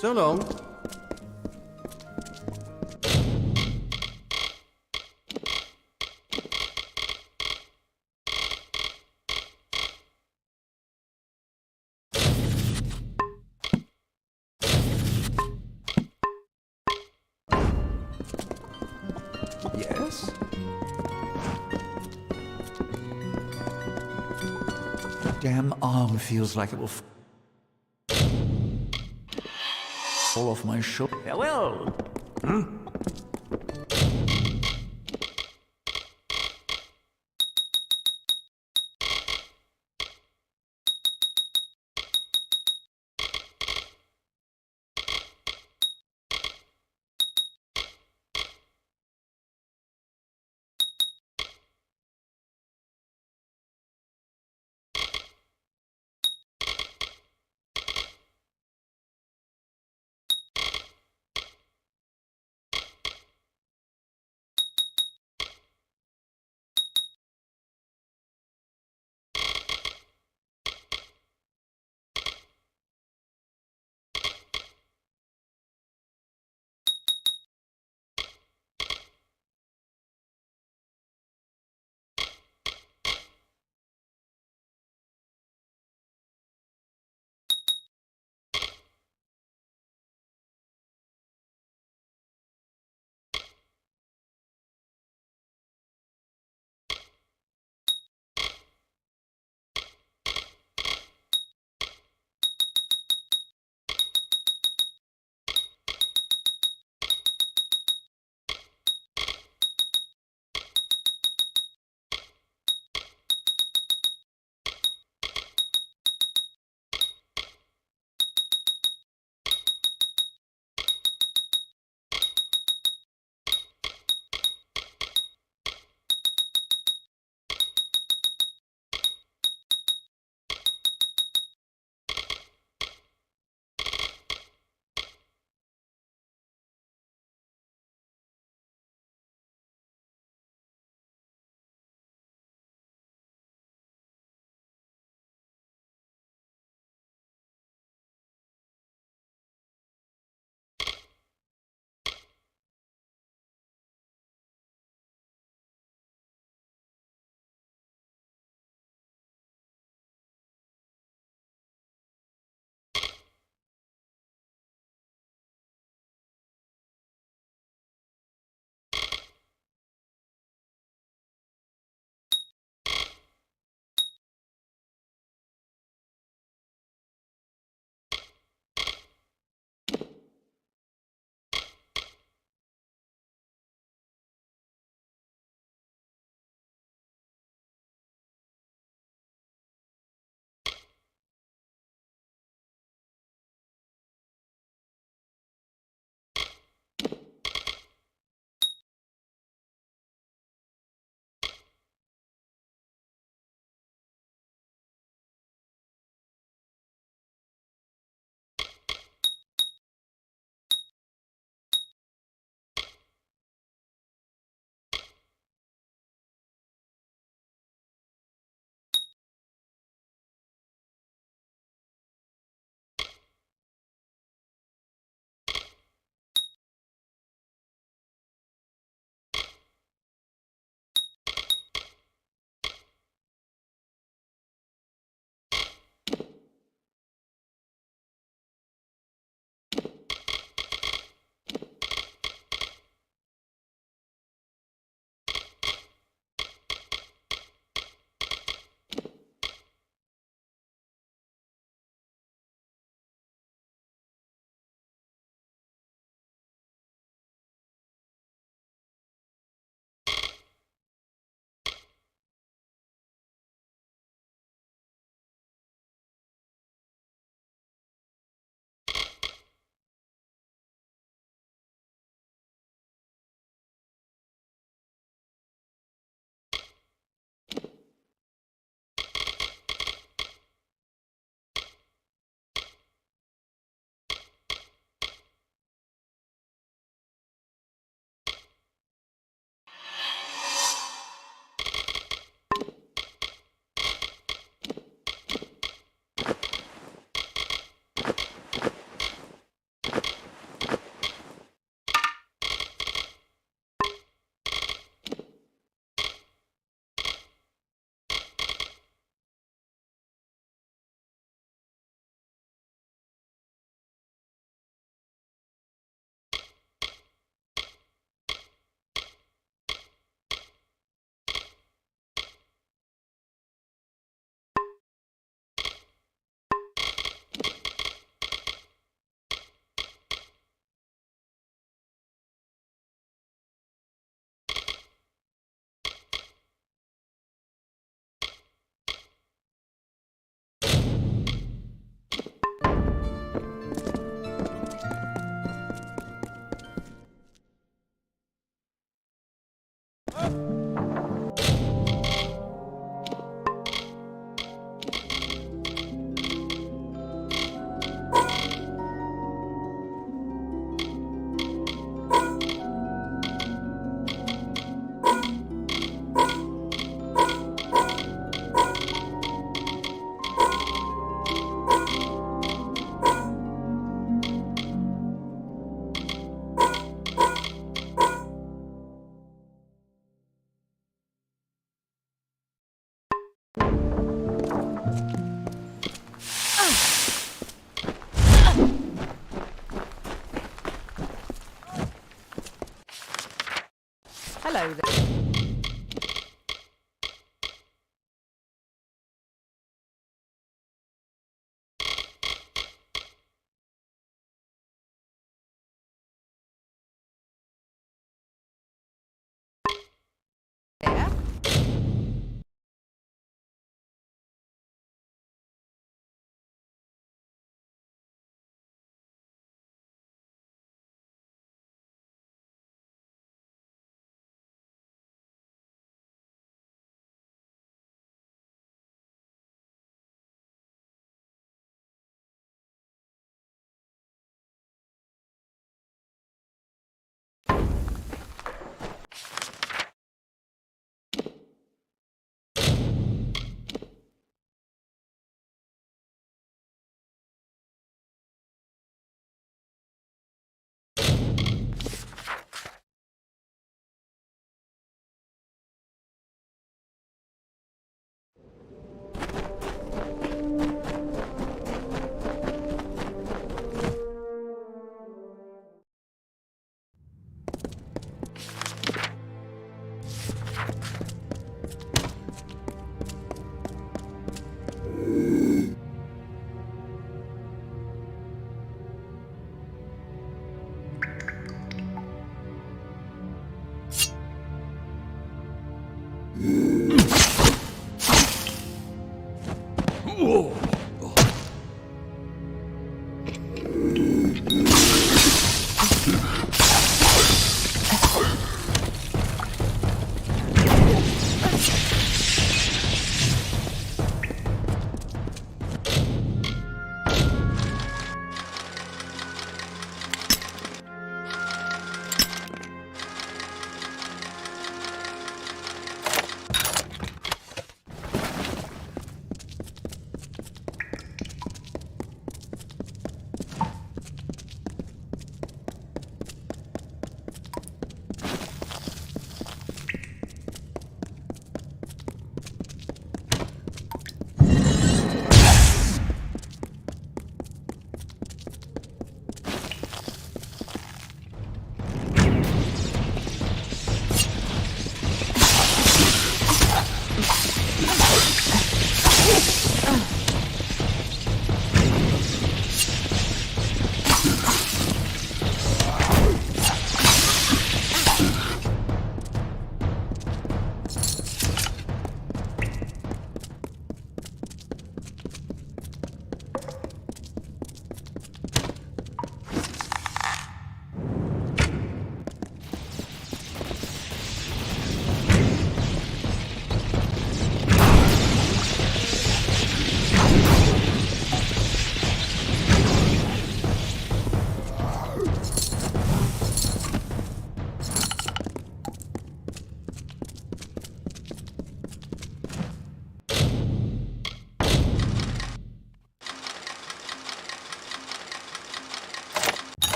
So long. Yes? Damn arm feels like it will fall off my shoulder. Farewell. Hello there.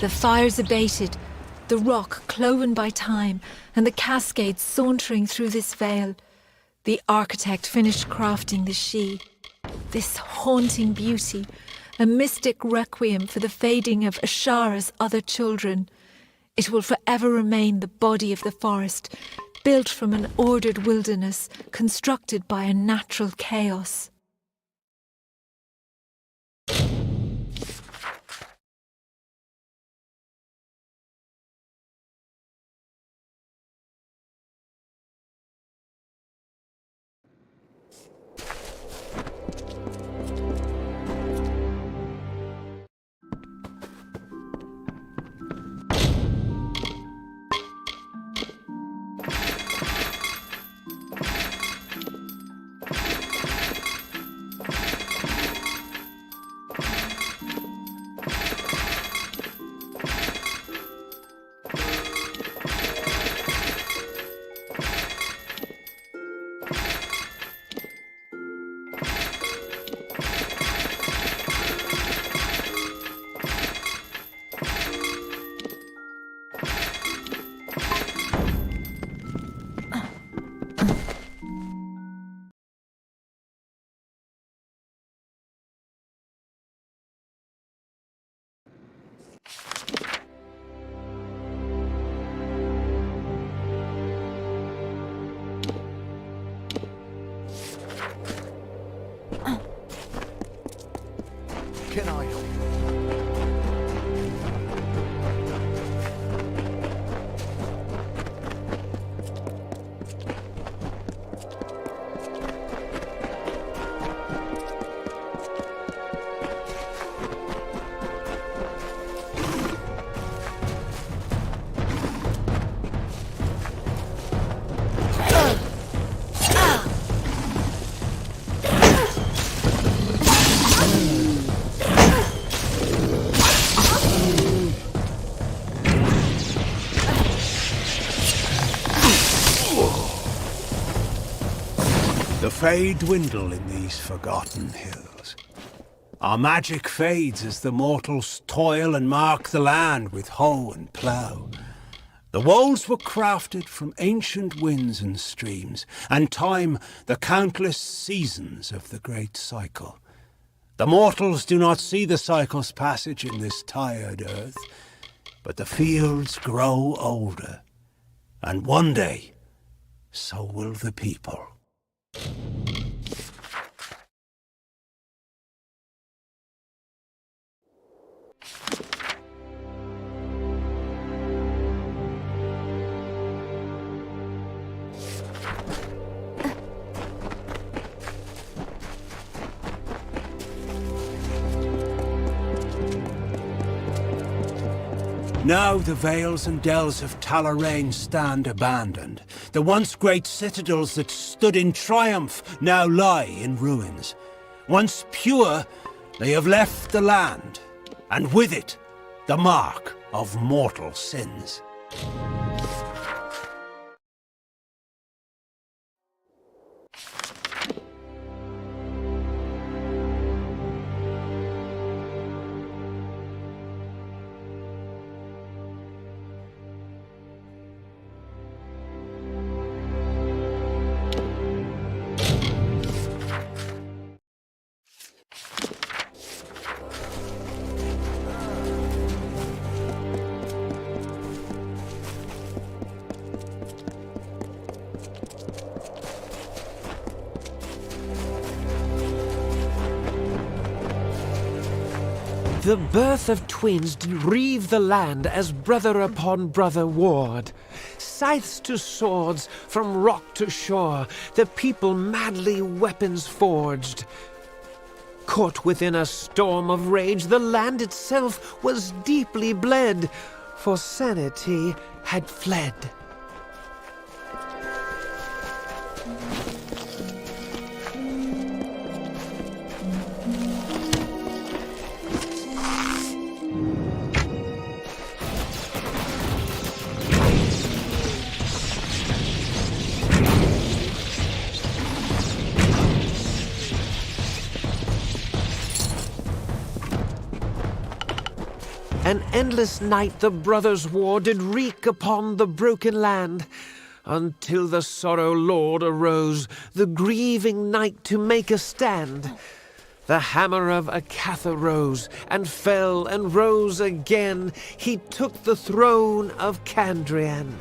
The fires abated, the rock cloven by time, and the cascades sauntering through this vale. The architect finished crafting the She. This haunting beauty, a mystic requiem for the fading of Ashara's other children. It will forever remain the body of the forest, built from an ordered wilderness, constructed by a natural chaos. Can I help? The Fae dwindle in these forgotten hills. Our magic fades as the mortals toil and mark the land with hoe and plough. The walls were crafted from ancient winds and streams, and time the countless seasons of the great cycle. The mortals do not see the cycle's passage in this tired earth, but the fields grow older, and one day, so will the people. Now the vales and dells of Talarain stand abandoned. The once great citadels that stood in triumph now lie in ruins. Once pure, they have left the land, and with it, the mark of mortal sins. The birth of twins did reave the land as brother upon brother warred. Scythes to swords, from rock to shore, the people madly weapons forged. Caught within a storm of rage, the land itself was deeply bled, for sanity had fled. An endless night the brothers' war did wreak upon the broken land, until the sorrow lord arose, the grieving knight to make a stand. The hammer of Akatha rose, and fell, and rose again. He took the throne of Kandrian.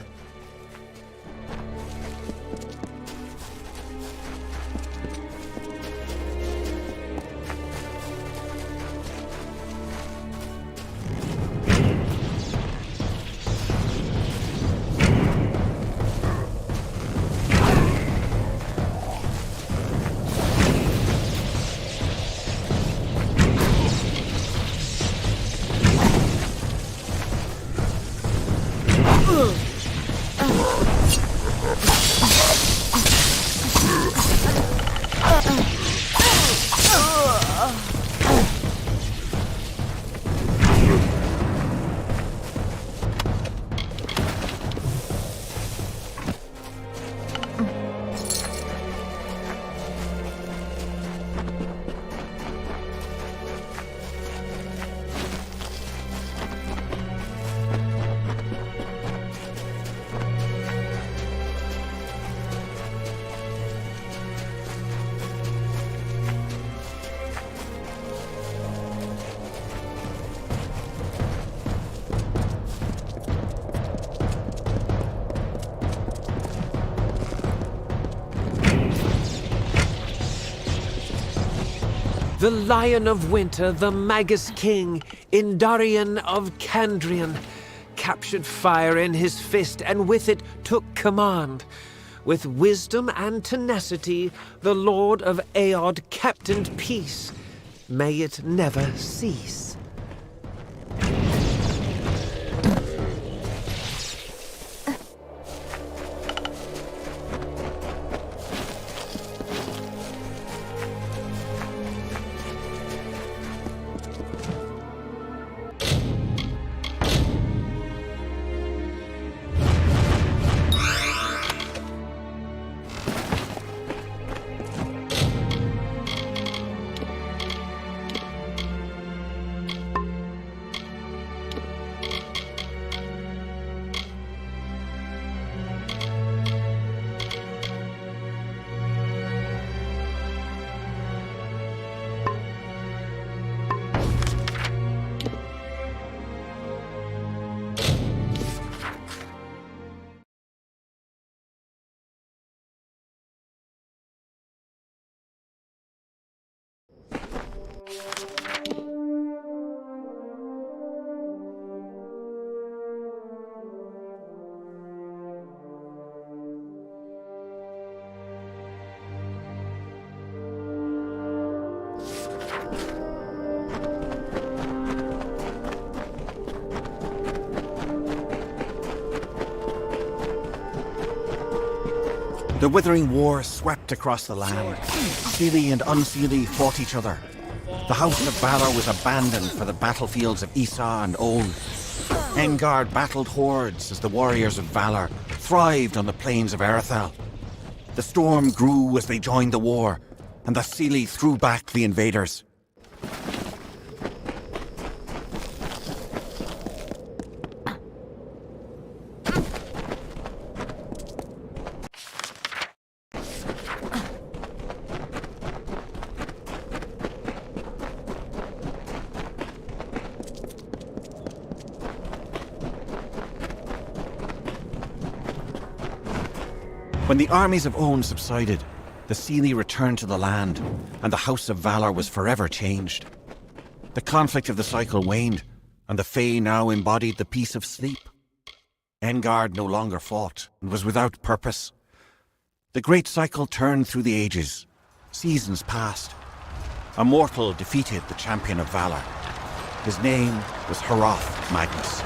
The Lion of Winter, the Magus King, Indarion of Kandrian, captured fire in his fist and with it took command. With wisdom and tenacity, the Lord of Aod captained peace. May it never cease. The withering war swept across the land. Seelie and Unseelie fought each other. The House of Valor was abandoned for the battlefields of Isa and Own. Engard battled hordes as the warriors of Valor thrived on the plains of Erethel. The storm grew as they joined the war, and the Seelie threw back the invaders. When the armies of Own subsided, the Seelie returned to the land, and the House of Valor was forever changed. The conflict of the cycle waned, and the Fae now embodied the peace of sleep. Engard no longer fought, and was without purpose. The great cycle turned through the ages. Seasons passed. A mortal defeated the champion of Valor. His name was Hroth Magnus.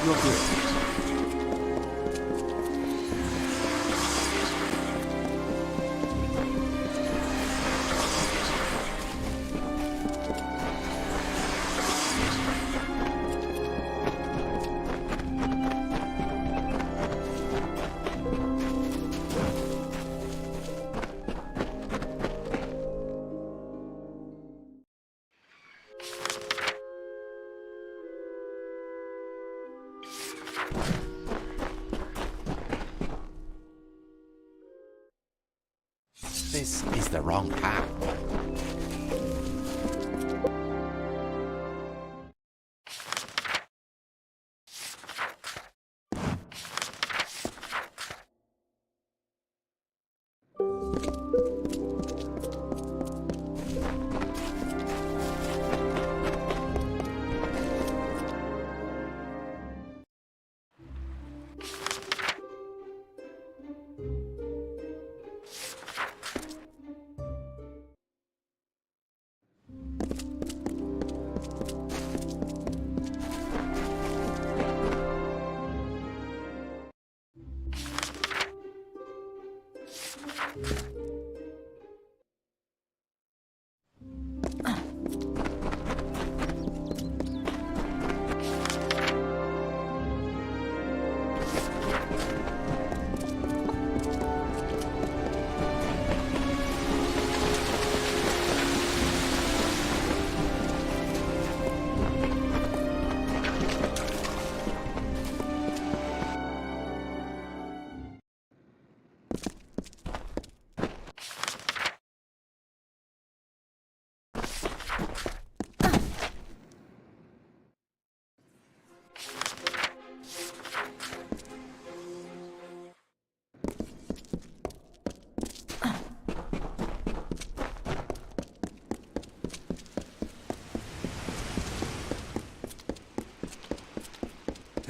You're good. This is the wrong path.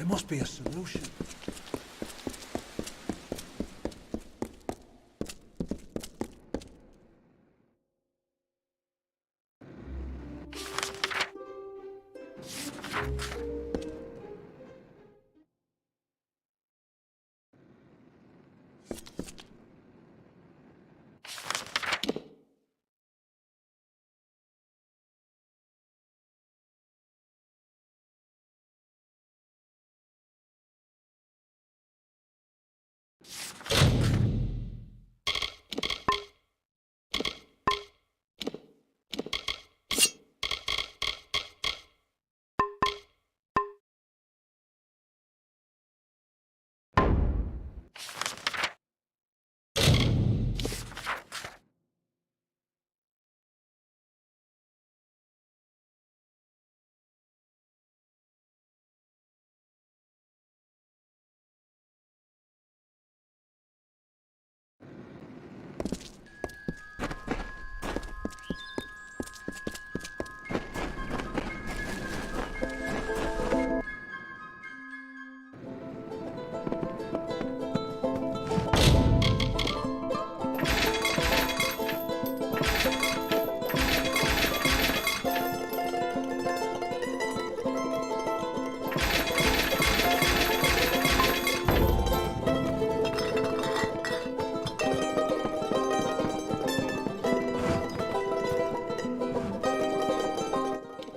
There must be a solution.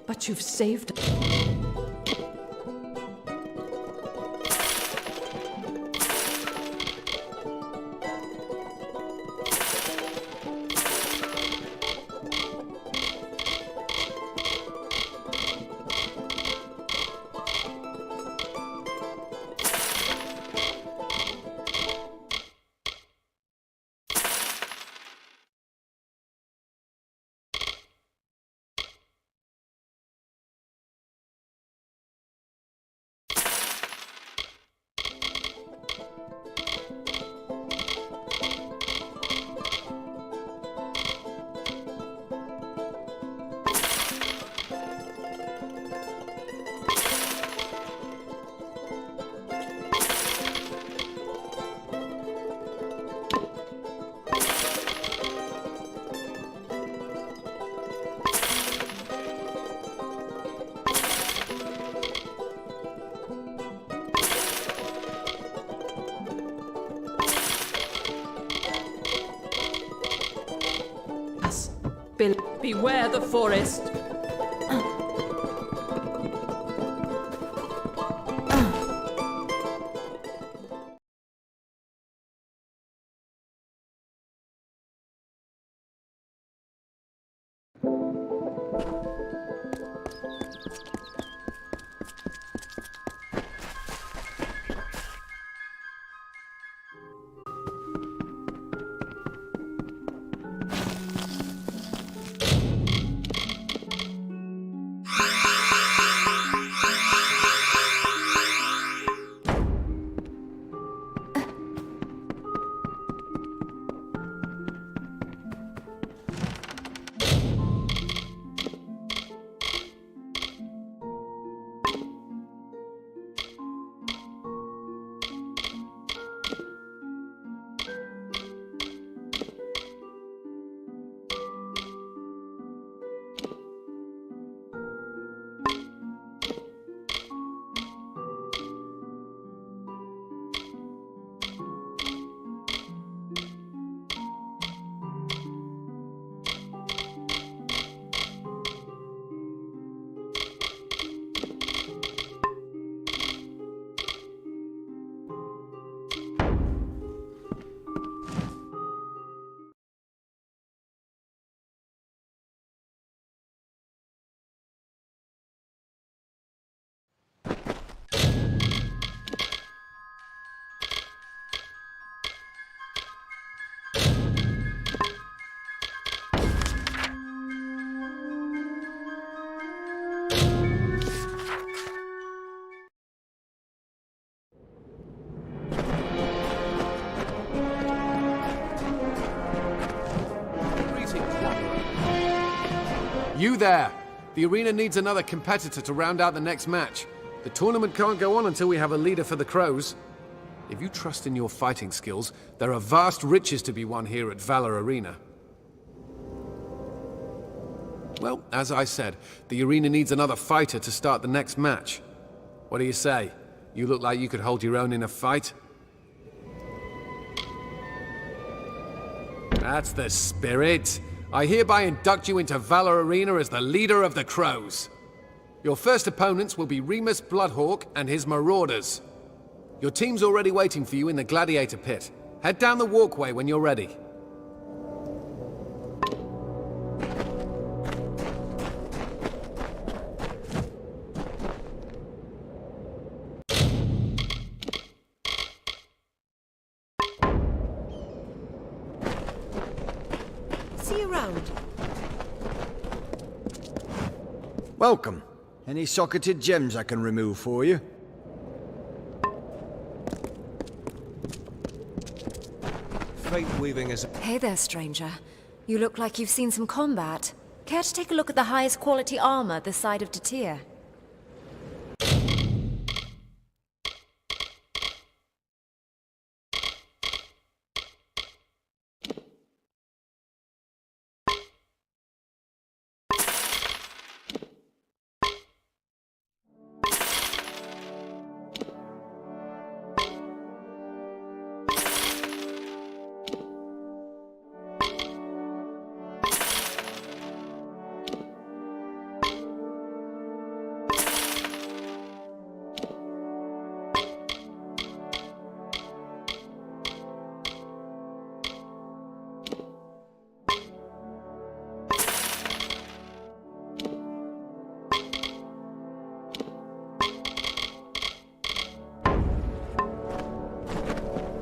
But you've saved... Beware the forest. You there! The arena needs another competitor to round out the next match. The tournament can't go on until we have a leader for the Crows. If you trust in your fighting skills, there are vast riches to be won here at Valor Arena. Well, as I said, the arena needs another fighter to start the next match. What do you say? You look like you could hold your own in a fight. That's the spirit. I hereby induct you into Valor Arena as the leader of the Crows. Your first opponents will be Remus Bloodhawk and his Marauders. Your team's already waiting for you in the Gladiator Pit. Head down the walkway when you're ready. See you around. Welcome. Any socketed gems I can remove for you? Fate weaving is... Hey there, stranger. You look like you've seen some combat. Care to take a look at the highest quality armor this side of Datir?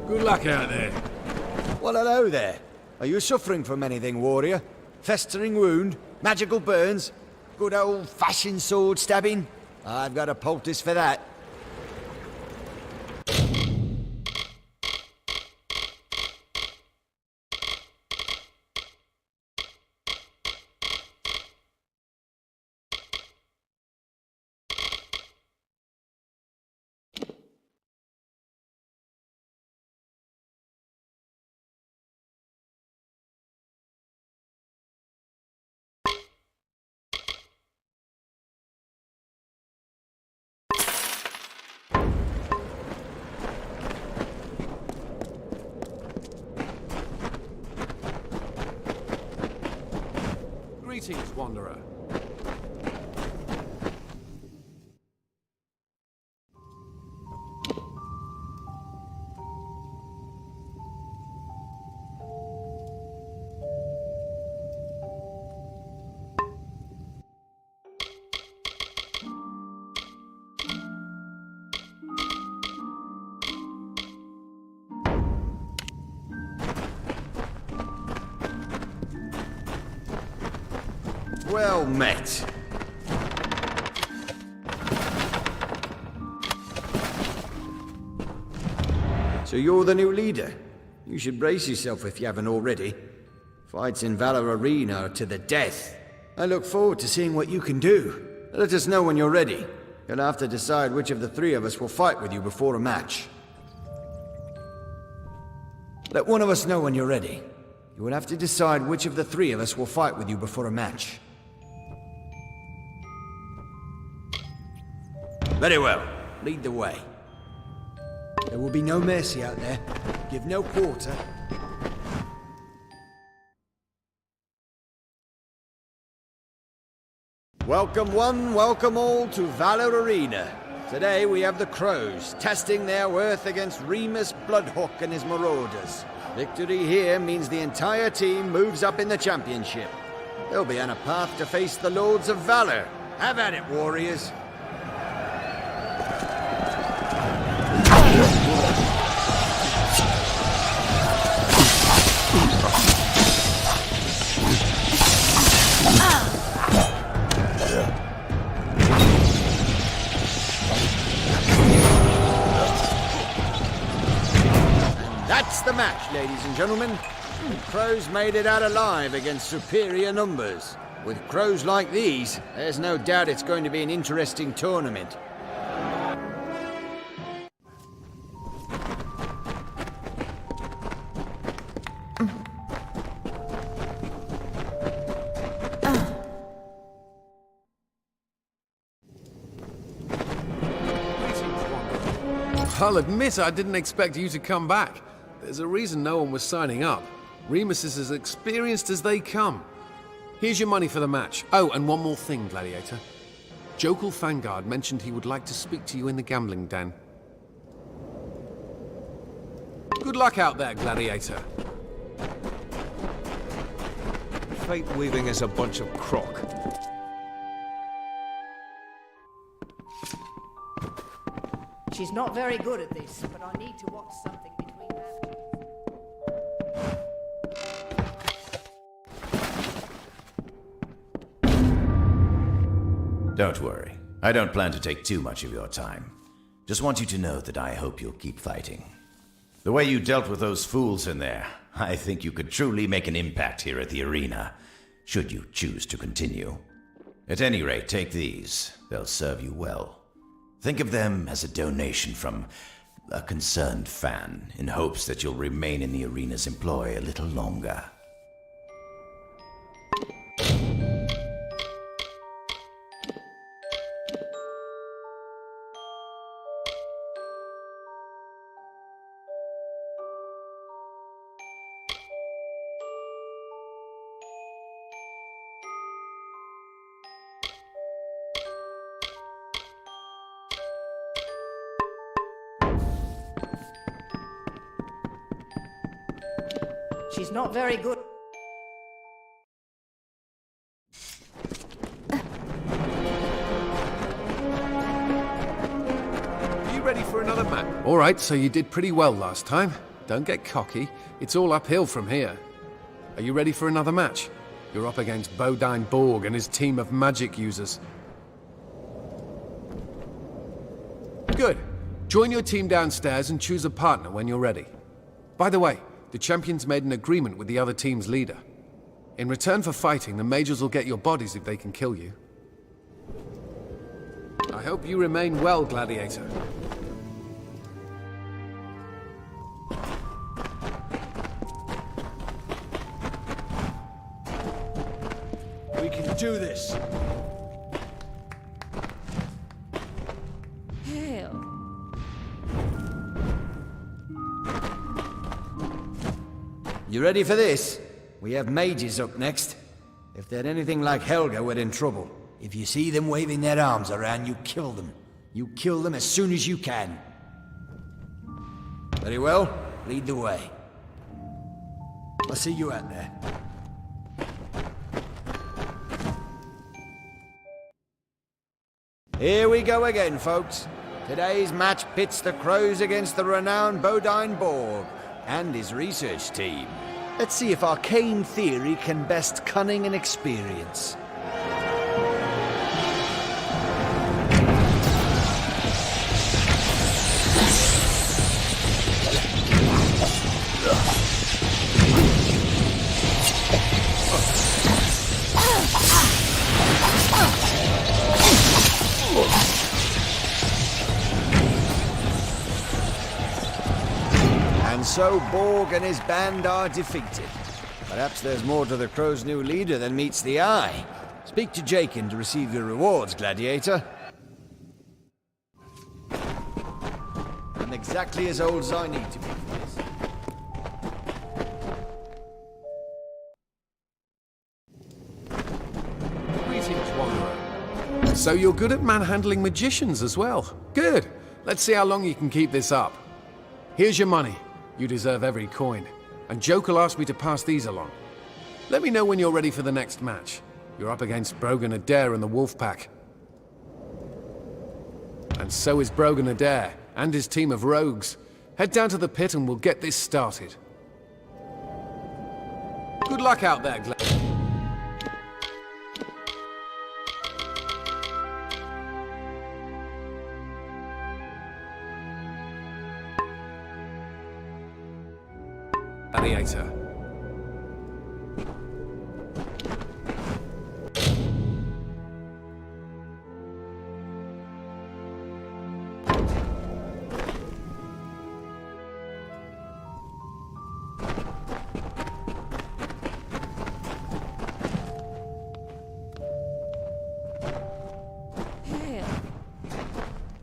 Good luck out there. Well, hello there. Are you suffering from anything, warrior? Festering wound? Magical burns? Good old-fashioned sword stabbing? I've got a poultice for that. Greetings, Wanderer. Well met. So you're the new leader? You should brace yourself if you haven't already. Fights in Valor Arena are to the death. I look forward to seeing what you can do. Let us know when you're ready. You'll have to decide which of the three of us will fight with you before a match. Let one of us know when you're ready. You will have to decide which of the three of us will fight with you before a match. Very well. Lead the way. There will be no mercy out there. Give no quarter. Welcome one, welcome all to Valor Arena. Today we have the Crows, testing their worth against Remus Bloodhawk and his marauders. Victory here means the entire team moves up in the championship. They'll be on a path to face the Lords of Valor. Have at it, warriors. That's the match, ladies and gentlemen. The Crows made it out alive against superior numbers. With crows like these, there's no doubt it's going to be an interesting tournament. I'll admit I didn't expect you to come back. There's a reason no one was signing up. Remus is as experienced as they come. Here's your money for the match. Oh, and one more thing, Gladiator. Jokal Fangard mentioned he would like to speak to you in the gambling den. Good luck out there, Gladiator. Fate weaving is a bunch of crock. She's not very good at this, but I need to watch something between her. Don't worry. I don't plan to take too much of your time. Just want you to know that I hope you'll keep fighting. The way you dealt with those fools in there, I think you could truly make an impact here at the arena, should you choose to continue. At any rate, take these. They'll serve you well. Think of them as a donation from a concerned fan, in hopes that you'll remain in the arena's employ a little longer. She's not very good. You ready for another match? All right, so you did pretty well last time. Don't get cocky. It's all uphill from here. Are you ready for another match? You're up against Bodine Borg and his team of magic users. Good. Join your team downstairs and choose a partner when you're ready. By the way, the champions made an agreement with the other team's leader. In return for fighting, the mages will get your bodies if they can kill you. I hope you remain well, Gladiator. We can do this. Hell. You ready for this? We have mages up next. If they're anything like Helga, we're in trouble. If you see them waving their arms around, you kill them. You kill them as soon as you can. Very well. Lead the way. I'll see you out there. Here we go again, folks. Today's match pits the Crows against the renowned Bodine Borg and his research team. Let's see if arcane theory can best cunning and experience. And so Borg and his band are defeated. Perhaps there's more to the Crow's new leader than meets the eye. Speak to Jakin to receive your rewards, Gladiator. I'm exactly as old as I need to be for this. Greetings, Wanderer. So you're good at manhandling magicians as well. Good. Let's see how long you can keep this up. Here's your money. You deserve every coin. And Jokel asked me to pass these along. Let me know when you're ready for the next match. You're up against Brogan Adair and the Wolf Pack. And so is Brogan Adair and his team of rogues. Head down to the pit and we'll get this started. Good luck out there, Glenn. Gladiator.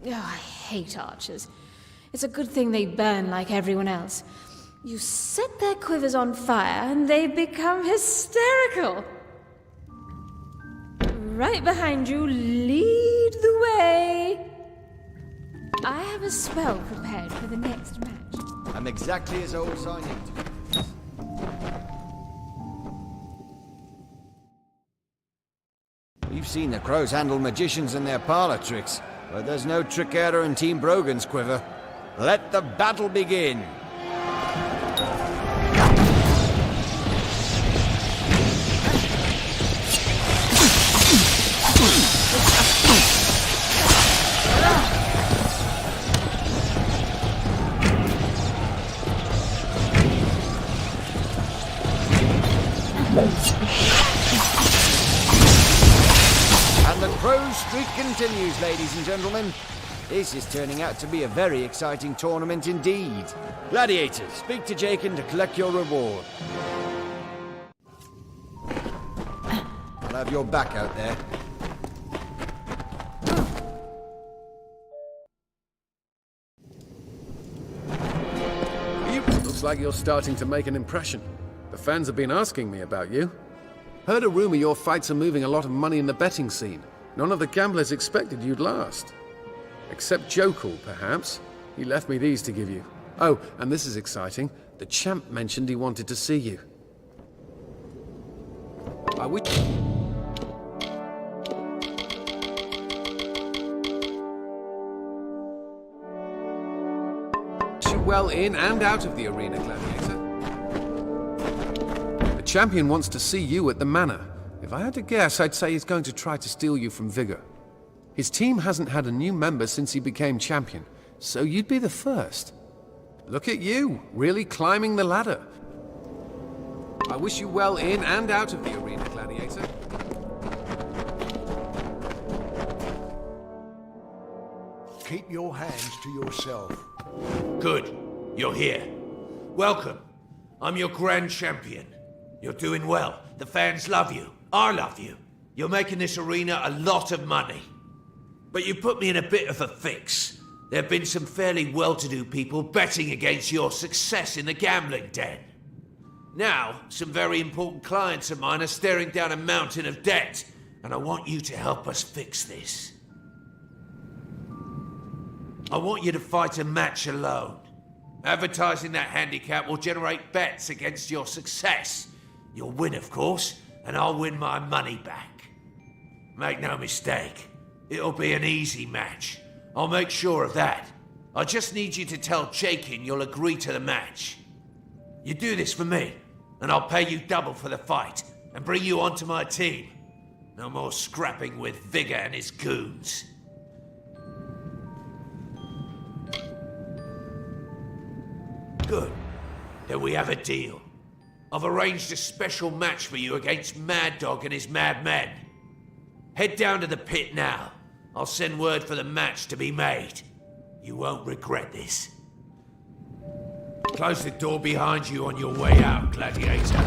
Oh, I hate archers. It's a good thing they burn like everyone else. You set their quivers on fire and they become hysterical. Right behind you, lead the way. I have a spell prepared for the next match. I'm exactly as old as I need to be. We've seen the Crows handle magicians and their parlor tricks, but there's no trick error in Team Brogan's quiver. Let the battle begin! And the Crow streak continues, ladies and gentlemen. This is turning out to be a very exciting tournament indeed. Gladiators, speak to Jakin to collect your reward. I'll have your back out there. Looks like you're starting to make an impression. The fans have been asking me about you. Heard a rumor your fights are moving a lot of money in the betting scene. None of the gamblers expected you'd last. Except Jokul, perhaps. He left me these to give you. Oh, and this is exciting. The champ mentioned he wanted to see you. I wish... well in and out of the arena, Gladiator. The champion wants to see you at the manor. If I had to guess, I'd say he's going to try to steal you from Vigor. His team hasn't had a new member since he became champion, so you'd be the first. Look at you, really climbing the ladder. I wish you well in and out of the arena, Gladiator. Keep your hands to yourself. Good. You're here. Welcome. I'm your grand champion. You're doing well. The fans love you. I love you. You're making this arena a lot of money. But you put me in a bit of a fix. There have been some fairly well-to-do people betting against your success in the gambling den. Now, some very important clients of mine are staring down a mountain of debt, and I want you to help us fix this. I want you to fight a match alone. Advertising that handicap will generate bets against your success. You'll win, of course, and I'll win my money back. Make no mistake, it'll be an easy match. I'll make sure of that. I just need you to tell Jakin you'll agree to the match. You do this for me, and I'll pay you double for the fight, and bring you onto my team. No more scrapping with Vigor and his goons. Good. Then we have a deal. I've arranged a special match for you against Mad Dog and his mad men. Head down to the pit now. I'll send word for the match to be made. You won't regret this. Close the door behind you on your way out, Gladiator.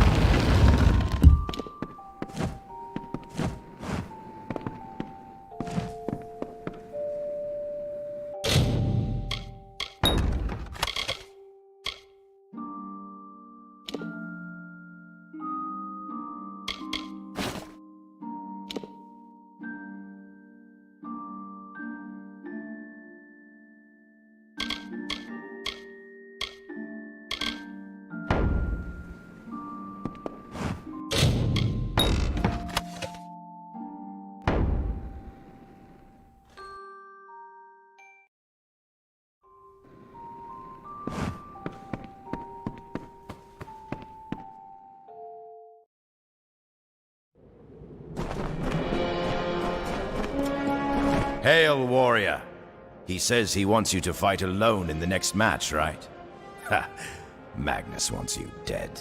Hail, warrior. He says he wants you to fight alone in the next match, right? Ha! Magnus wants you dead.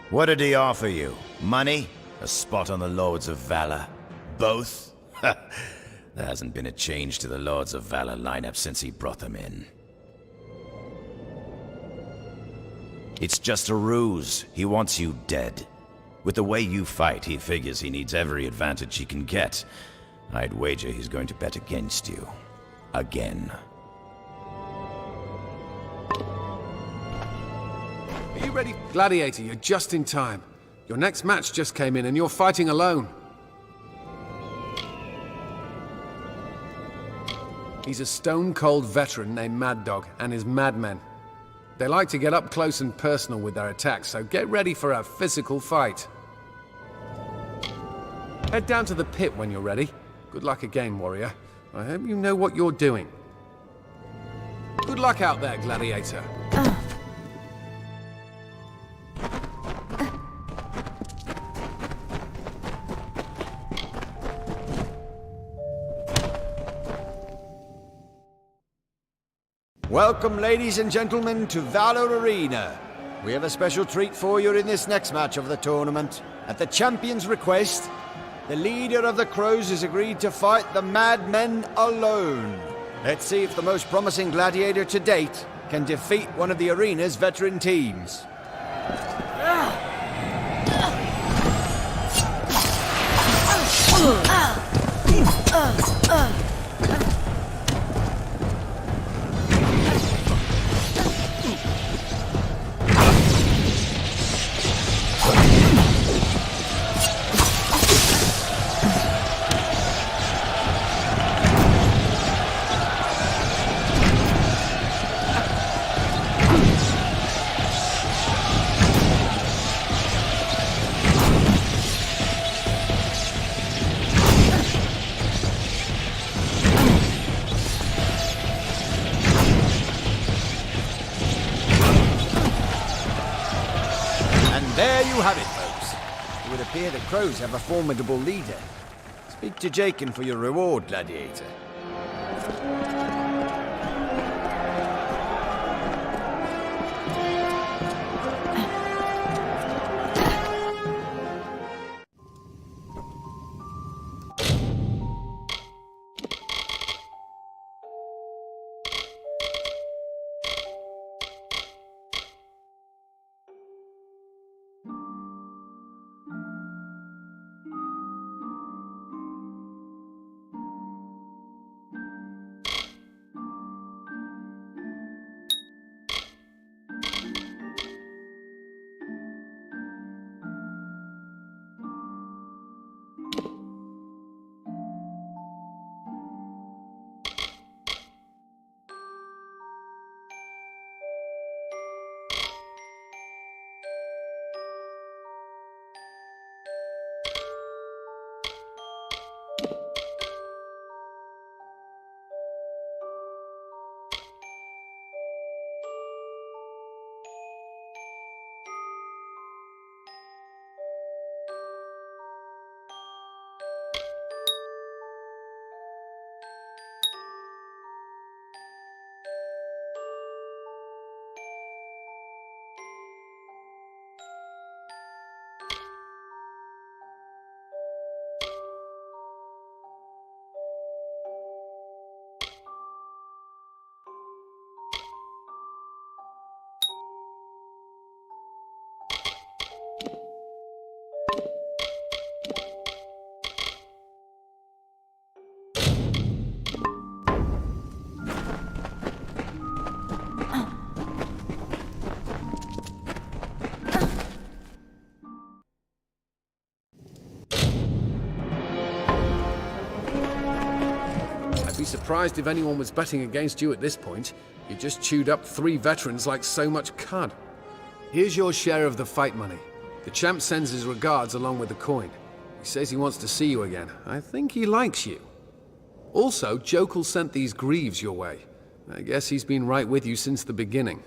What did he offer you? Money? A spot on the Lords of Valor? Both? Ha! There hasn't been a change to the Lords of Valor lineup since he brought them in. It's just a ruse. He wants you dead. With the way you fight, he figures he needs every advantage he can get. I'd wager he's going to bet against you. Again. Are you ready? Gladiator, you're just in time. Your next match just came in and you're fighting alone. He's a stone-cold veteran named Mad Dog and his madmen. They like to get up close and personal with their attacks, so get ready for a physical fight. Head down to the pit when you're ready. Good luck again, warrior. I hope you know what you're doing. Good luck out there, Gladiator. Welcome, ladies and gentlemen, to Valor Arena. We have a special treat for you in this next match of the tournament. At the champion's request, the leader of the Crows has agreed to fight the Madmen alone. Let's see if the most promising gladiator to date can defeat one of the arena's veteran teams. There you have it, folks. It would appear the Crows have a formidable leader. Speak to Jakin for your reward, gladiator. I'd be surprised if anyone was betting against you at this point. You just chewed up 3 veterans like so much cud. Here's your share of the fight money. The champ sends his regards along with the coin. He says he wants to see you again. I think he likes you. Also, Jokul sent these greaves your way. I guess he's been right with you since the beginning.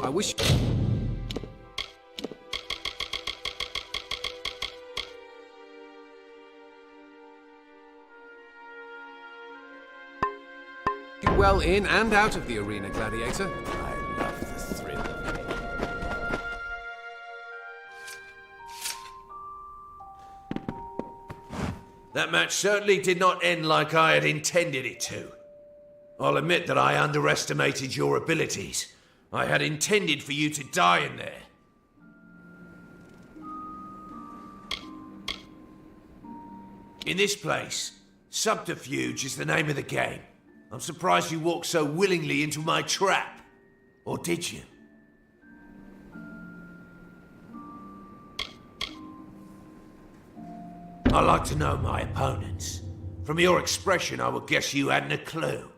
I wish... well in and out of the arena, gladiator. I love the thrill of it. That match certainly did not end like I had intended it to. I'll admit that I underestimated your abilities. I had intended for you to die in there. In this place, subterfuge is the name of the game. I'm surprised you walked so willingly into my trap. Or did you? I like to know my opponents. From your expression, I would guess you hadn't a clue.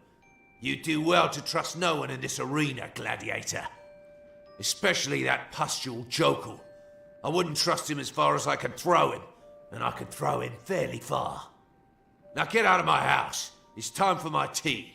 You do well to trust no one in this arena, gladiator. Especially that pustule Jokul. I wouldn't trust him as far as I could throw him, and I could throw him fairly far. Now get out of my house. It's time for my tea.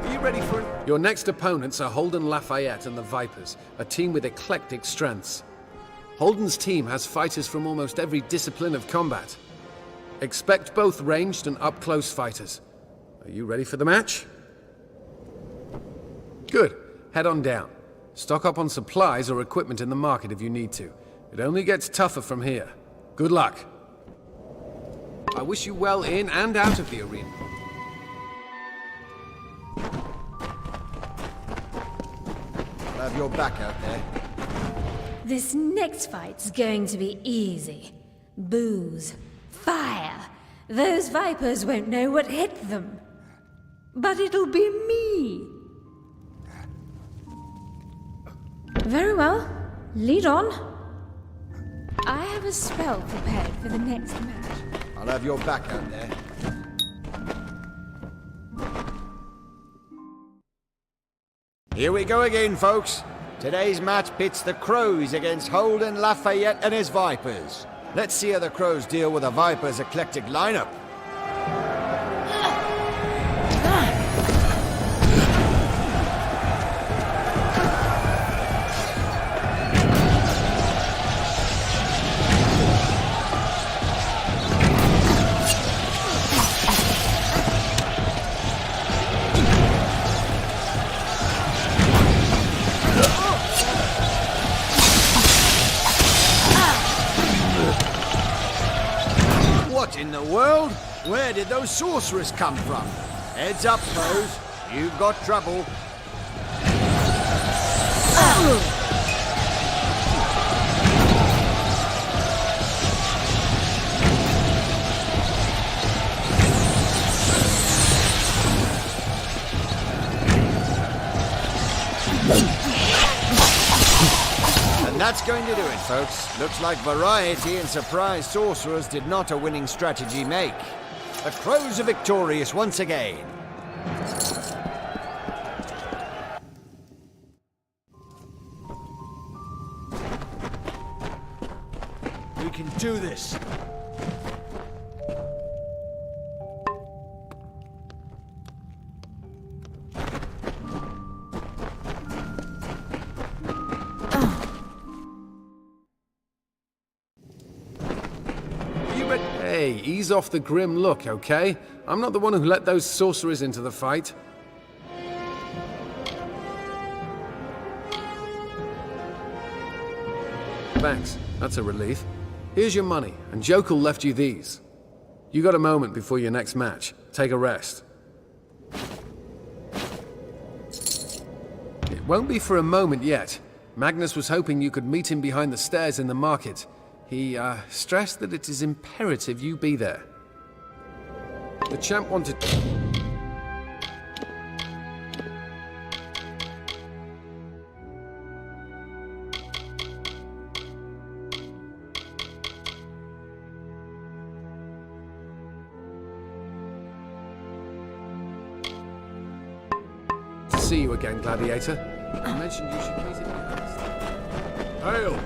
Are you ready for it? Your next opponents are Holden Lafayette and the Vipers, a team with eclectic strengths. Holden's team has fighters from almost every discipline of combat. Expect both ranged and up-close fighters. Are you ready for the match? Good. Head on down. Stock up on supplies or equipment in the market if you need to. It only gets tougher from here. Good luck. I wish you well in and out of the arena. I'll have your back out there. This next fight's going to be easy. Booze. Fire. Those vipers won't know what hit them. But it'll be me. Very well. Lead on. I have a spell prepared for the next match. I'll have your back out there. Here we go again, folks. Today's match pits the Crows against Holden, Lafayette and his Vipers. Let's see how the Crows deal with the Vipers' eclectic lineup. What in the world? Where did those sorcerers come from? Heads up, Crows. You've got trouble. And that's going to do it, folks. Looks like variety and surprise sorcerers did not a winning strategy make. The Crows are victorious once again. We can do this. Hey, ease off the grim look, okay? I'm not the one who let those sorcerers into the fight. Thanks, that's a relief. Here's your money, and Jokul left you these. You got a moment before your next match. Take a rest. It won't be for a moment yet. Magnus was hoping you could meet him behind the stairs in the market. He stressed that it is imperative you be there. The champ wanted... to see you again, Gladiator. I mentioned you should meet him behind the stairs. Hail!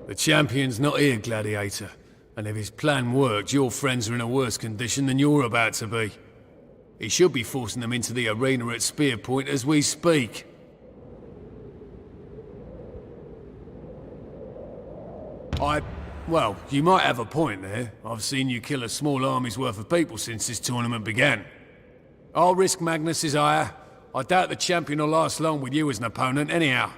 The champion's not here, Gladiator. And if his plan worked, your friends are in a worse condition than you're about to be. He should be forcing them into the arena at spear point as we speak. Well, you might have a point there. I've seen you kill a small army's worth of people since this tournament began. I'll risk Magnus's ire. I doubt the champion will last long with you as an opponent anyhow.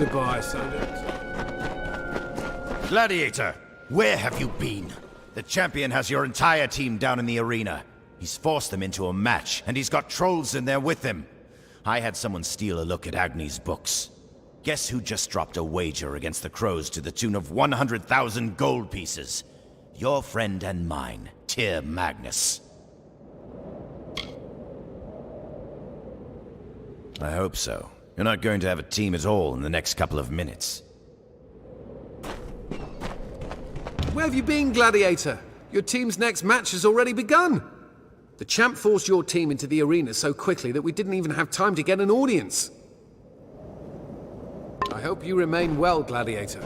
to buy, so Gladiator, where have you been? The champion has your entire team down in the arena. He's forced them into a match, and he's got trolls in there with him. I had someone steal a look at Agni's books. Guess who just dropped a wager against the crows to the tune of 100,000 gold pieces? Your friend and mine, Tyr Magnus. I hope so. You're not going to have a team at all in the next couple of minutes. where have you been, Gladiator? Your team's next match has already begun. The champ forced your team into the arena so quickly that we didn't even have time to get an audience. I hope you remain well, Gladiator.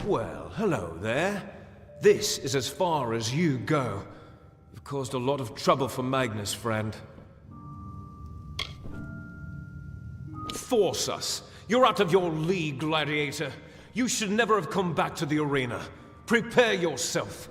Well, hello there. This is as far as you go. You've caused a lot of trouble for Magnus, friend. Force us. You're out of your league, Gladiator. You should never have come back to the arena. Prepare yourself.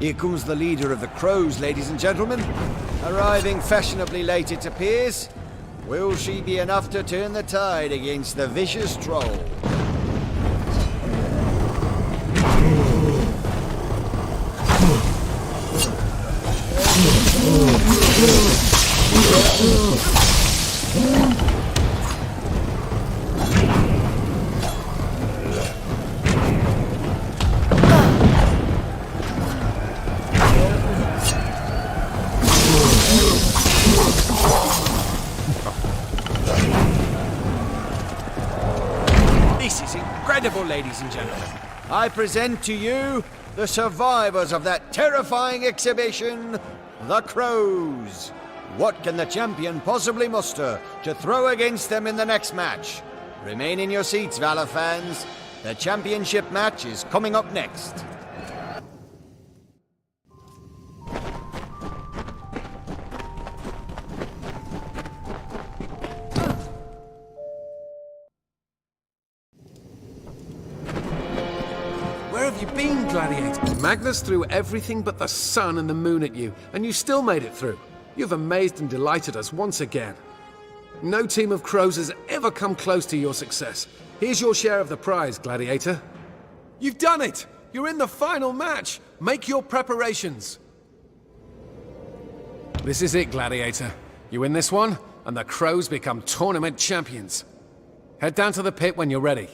Here comes the leader of the Crows, ladies and gentlemen. Arriving fashionably late, it appears. Will she be enough to turn the tide against the vicious troll? This is incredible, ladies and gentlemen. I present to you the survivors of that terrifying exhibition, the Crows. What can the champion possibly muster to throw against them in the next match? Remain in your seats, Valor fans. The championship match is coming up next. Where have you been, Gladiator? Magnus threw everything but the sun and the moon at you, and you still made it through. You've amazed and delighted us once again. No team of crows has ever come close to your success. Here's your share of the prize, Gladiator. You've done it! You're in the final match! Make your preparations! This is it, Gladiator. You win this one, and the crows become tournament champions. Head down to the pit when you're ready.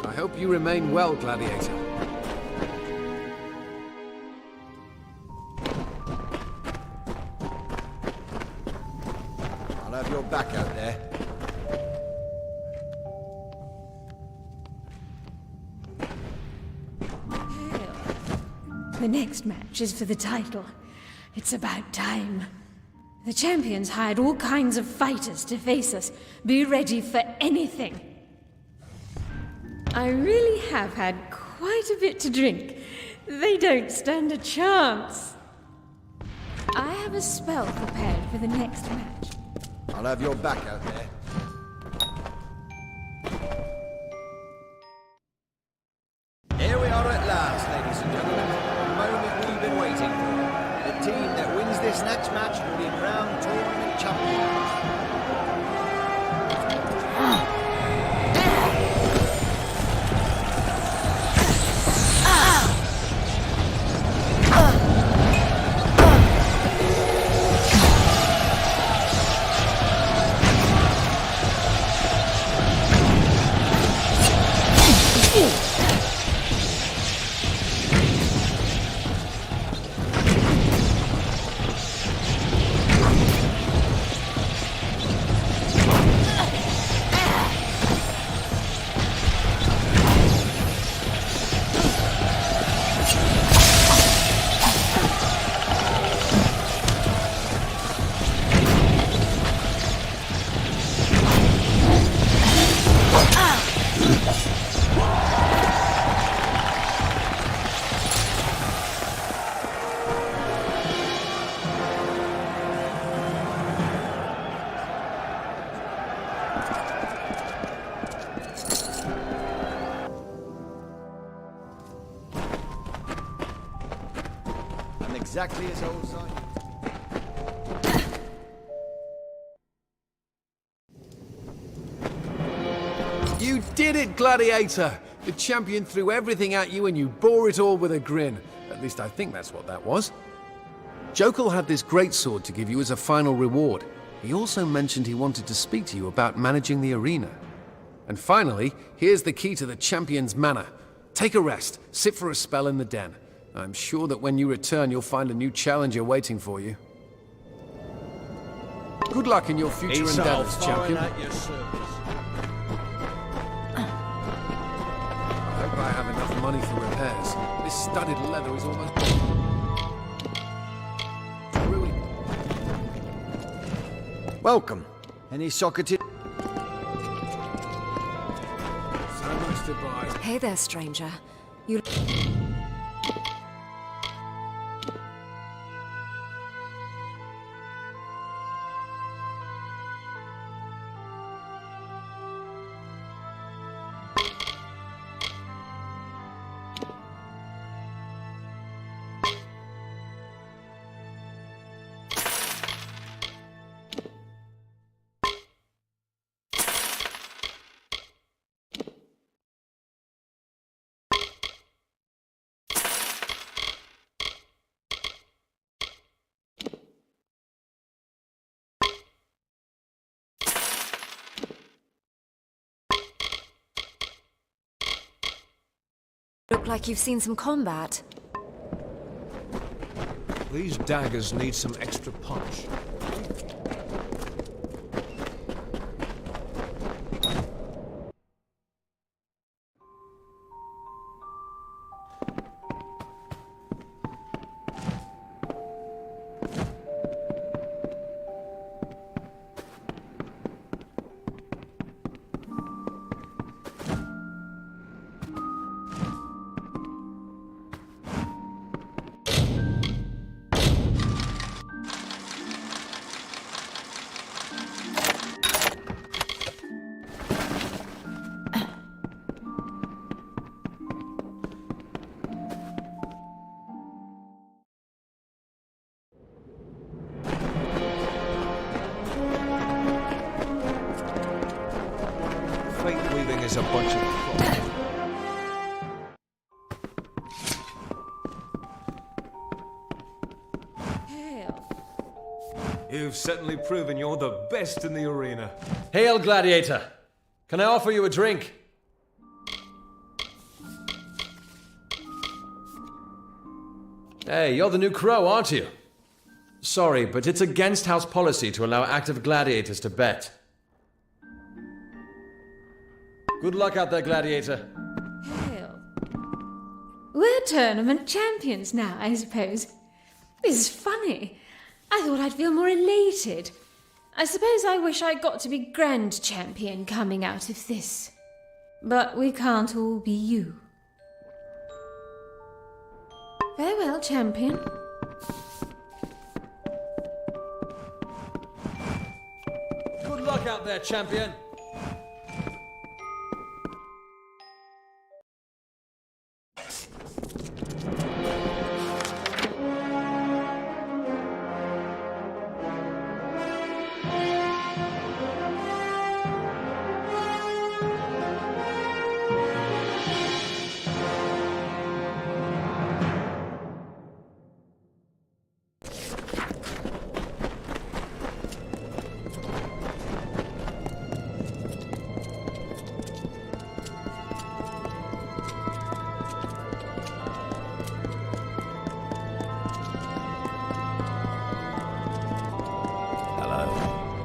I hope you remain well, Gladiator. I'll have your back out there. The next match is for the title. It's about time. The champions hired all kinds of fighters to face us. Be ready for anything. I really have had quite a bit to drink. They don't stand a chance. I have a spell prepared for the next match. I'll have your back out there. Here we are at last, ladies and gentlemen. The moment we've been waiting for. The team that wins this next match will be crowned tournament champions. exactly as old Zion. You did it, Gladiator! The champion threw everything at you and you bore it all with a grin. At least I think that's what that was. Jokal had this great sword to give you as a final reward. He also mentioned he wanted to speak to you about managing the arena. And finally, here's the key to the champion's manor. Take a rest, sit for a spell in the den. I'm sure that when you return, you'll find a new challenger waiting for you. Good luck in your future endeavors, champion. I hope I have enough money for repairs. This studded leather is almost ruined. Welcome. Any socketed? So much to buy. Hey there, stranger. You... Look like you've seen some combat. These daggers need some extra punch. Fate weaving is a bunch of crap. You've certainly proven you're the best in the arena. Hail, Gladiator! Can I offer you a drink? Hey, you're the new crow, aren't you? Sorry, but it's against house policy to allow active gladiators to bet. Good luck out there, Gladiator. Hail. We're tournament champions now, I suppose. This is funny. I thought I'd feel more elated. I suppose I wish I got to be grand champion coming out of this. But we can't all be you. Farewell, champion. Good luck out there, champion.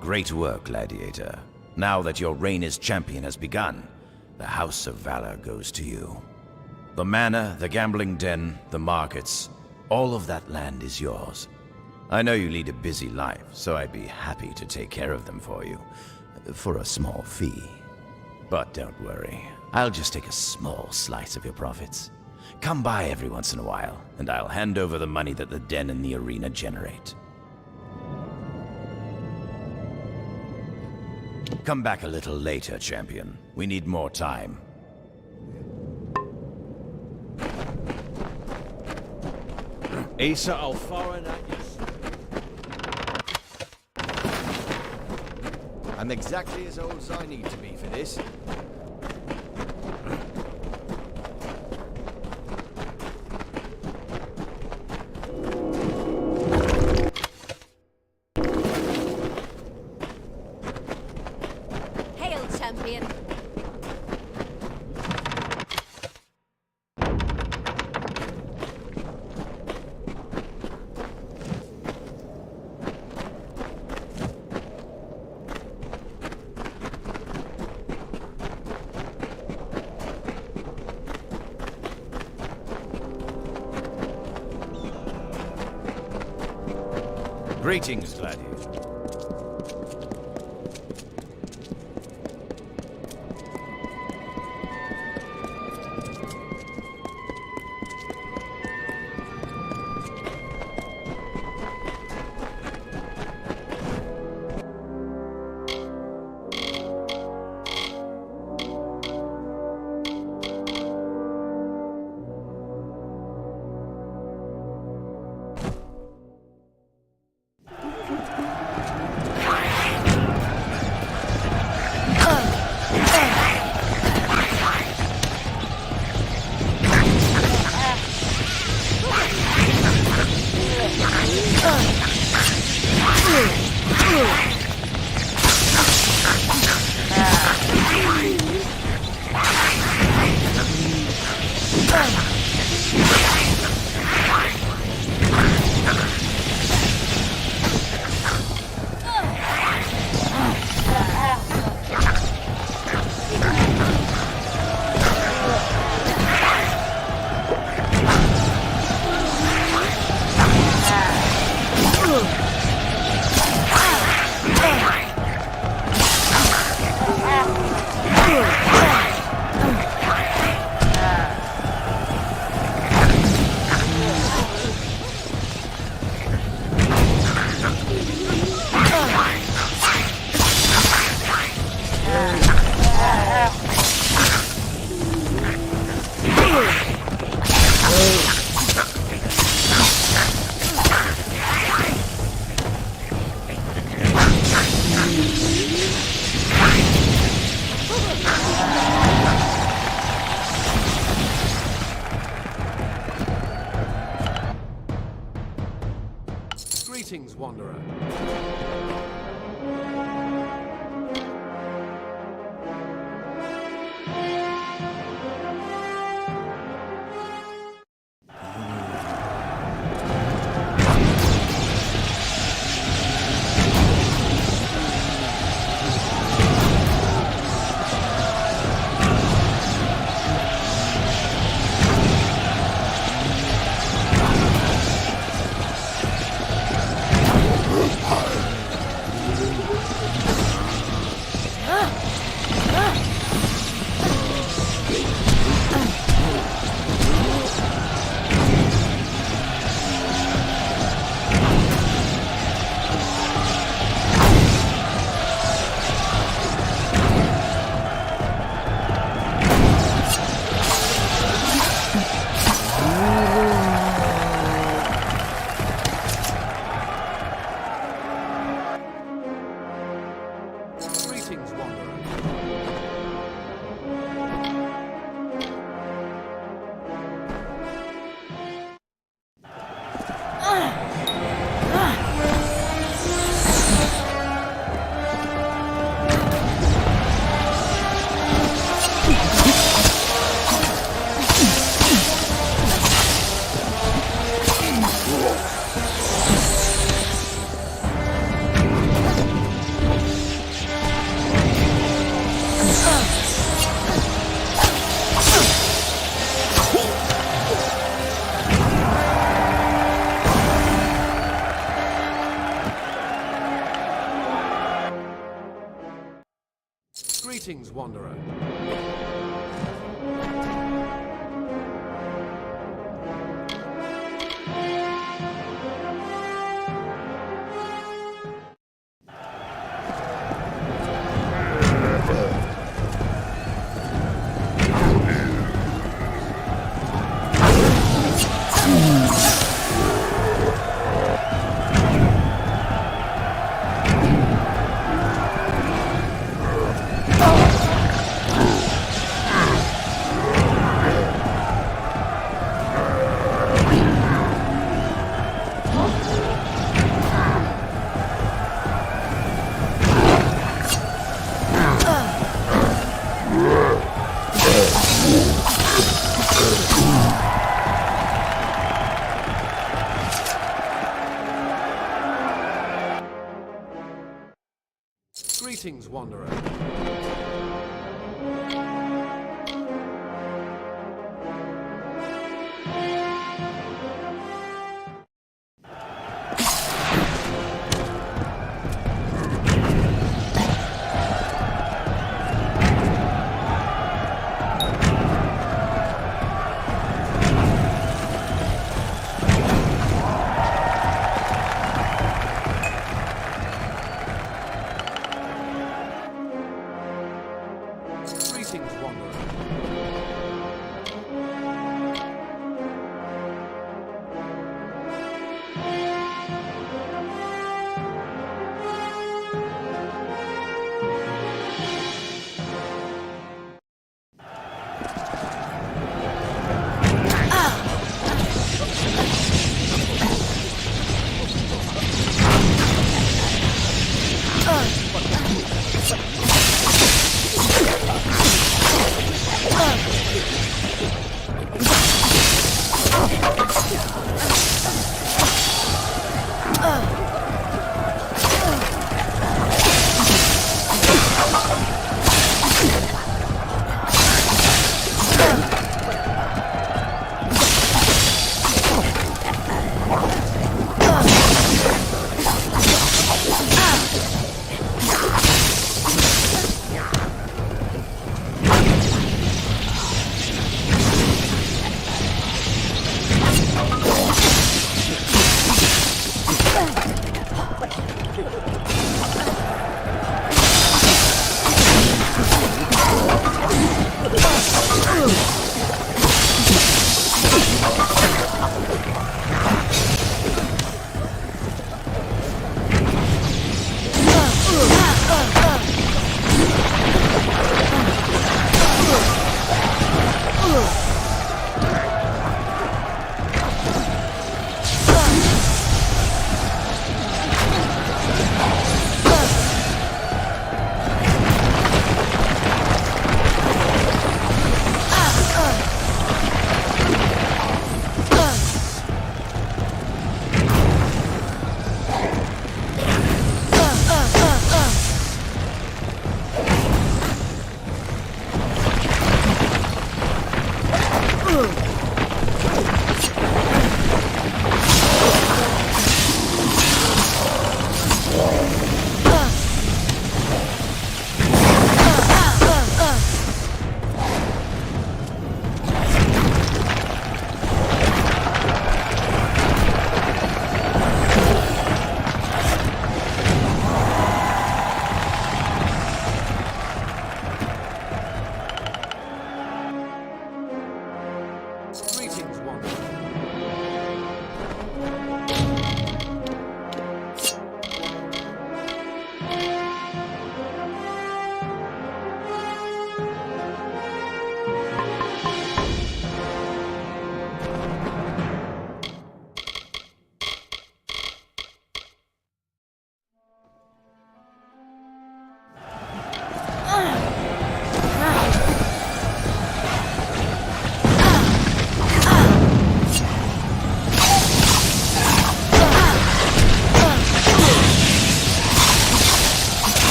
Great work, Gladiator. Now that your reign as champion has begun, the House of Valor goes to you. The manor, the gambling den, the markets, all of that land is yours. I know you lead a busy life, so I'd be happy to take care of them for you, for a small fee. But don't worry, I'll just take a small slice of your profits. Come by every once in a while, and I'll hand over the money that the den and the arena generate. Come back a little later, champion. We need more time. Asa Alfarin at your... I'm exactly as old as I need to be for this. Hail, champion! Greetings, gladiator. Greetings, Wanderer. Greetings, Wanderer. Greetings, Wanderer. Greetings, Wanderer.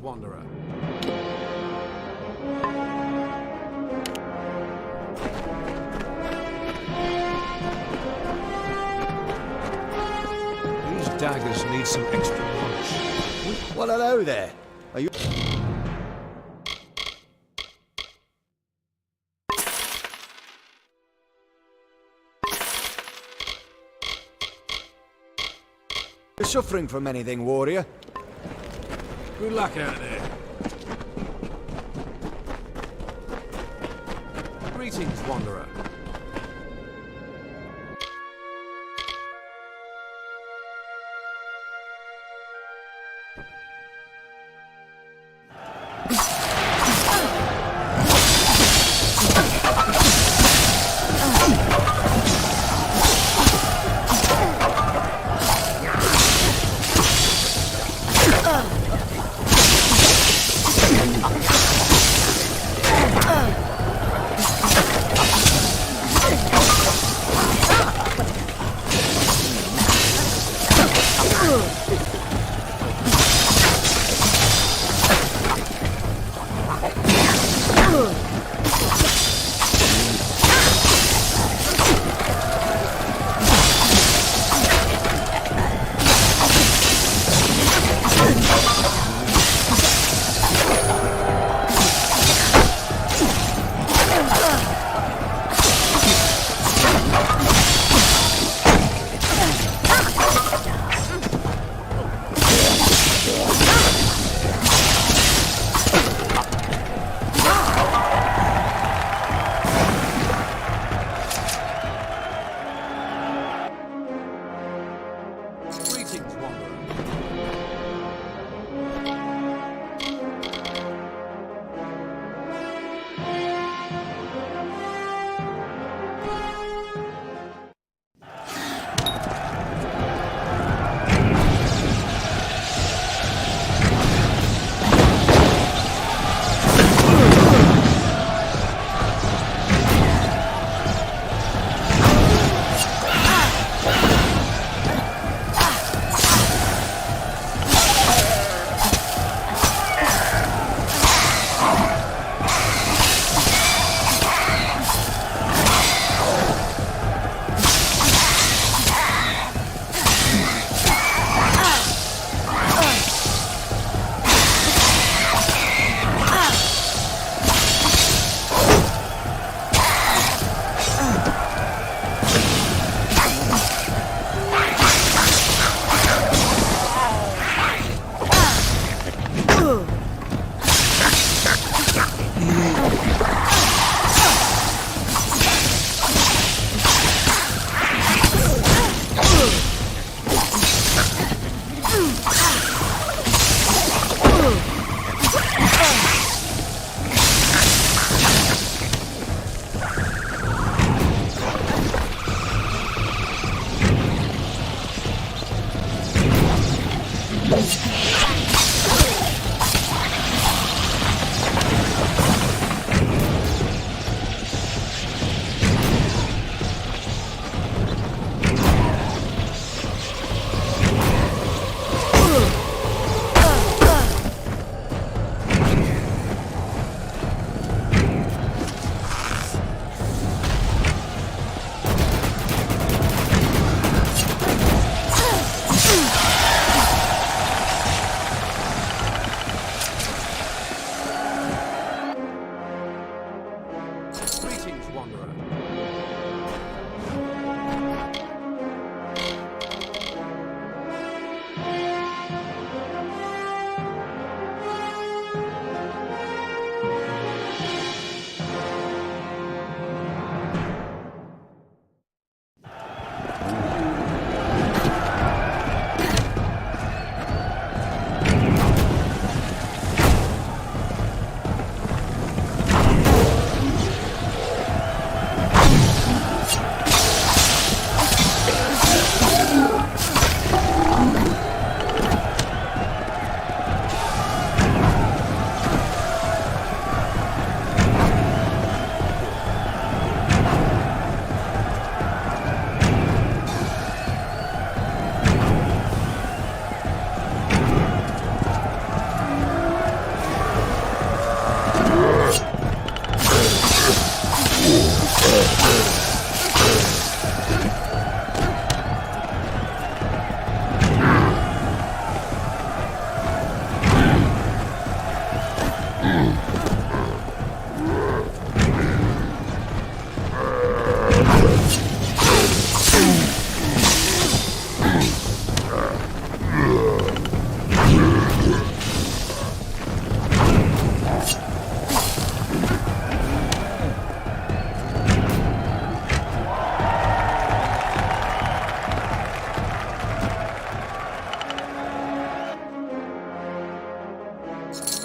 Wanderer. These daggers need some extra punch. Well, hello there. Are you... You're suffering from anything, warrior? Good luck out there. Greetings, Wanderer.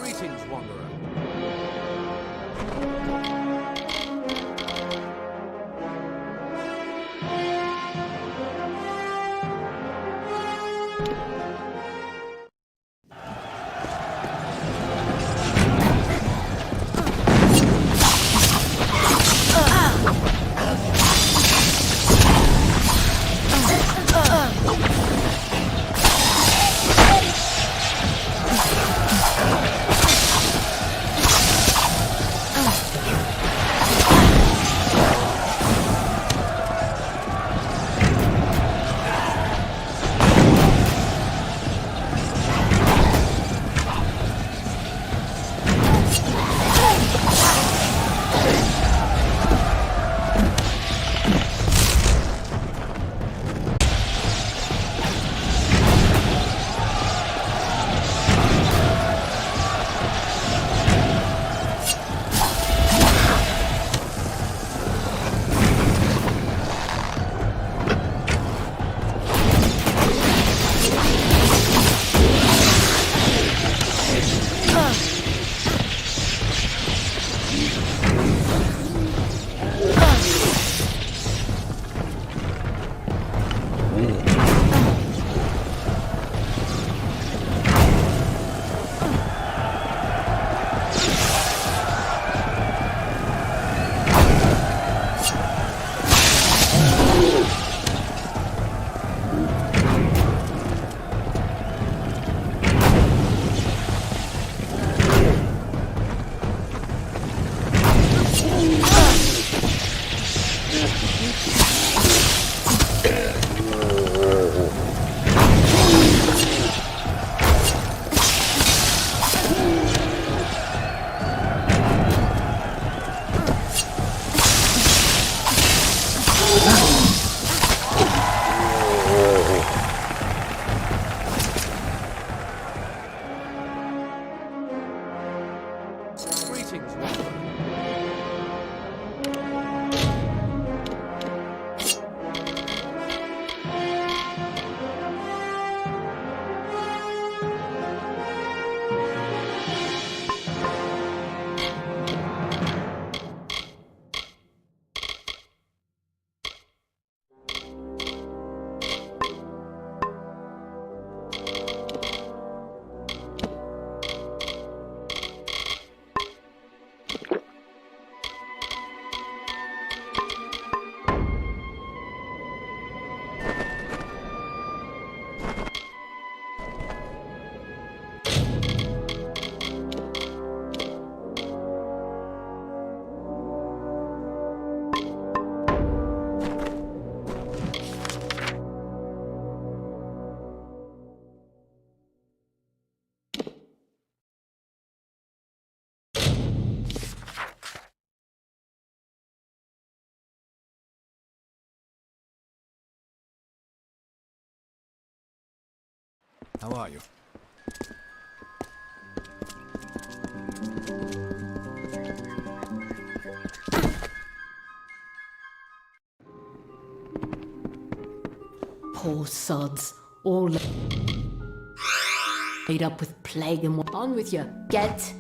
Greetings, Wanderer. How are you? Poor sods, all laid up with plague and on with you. Get.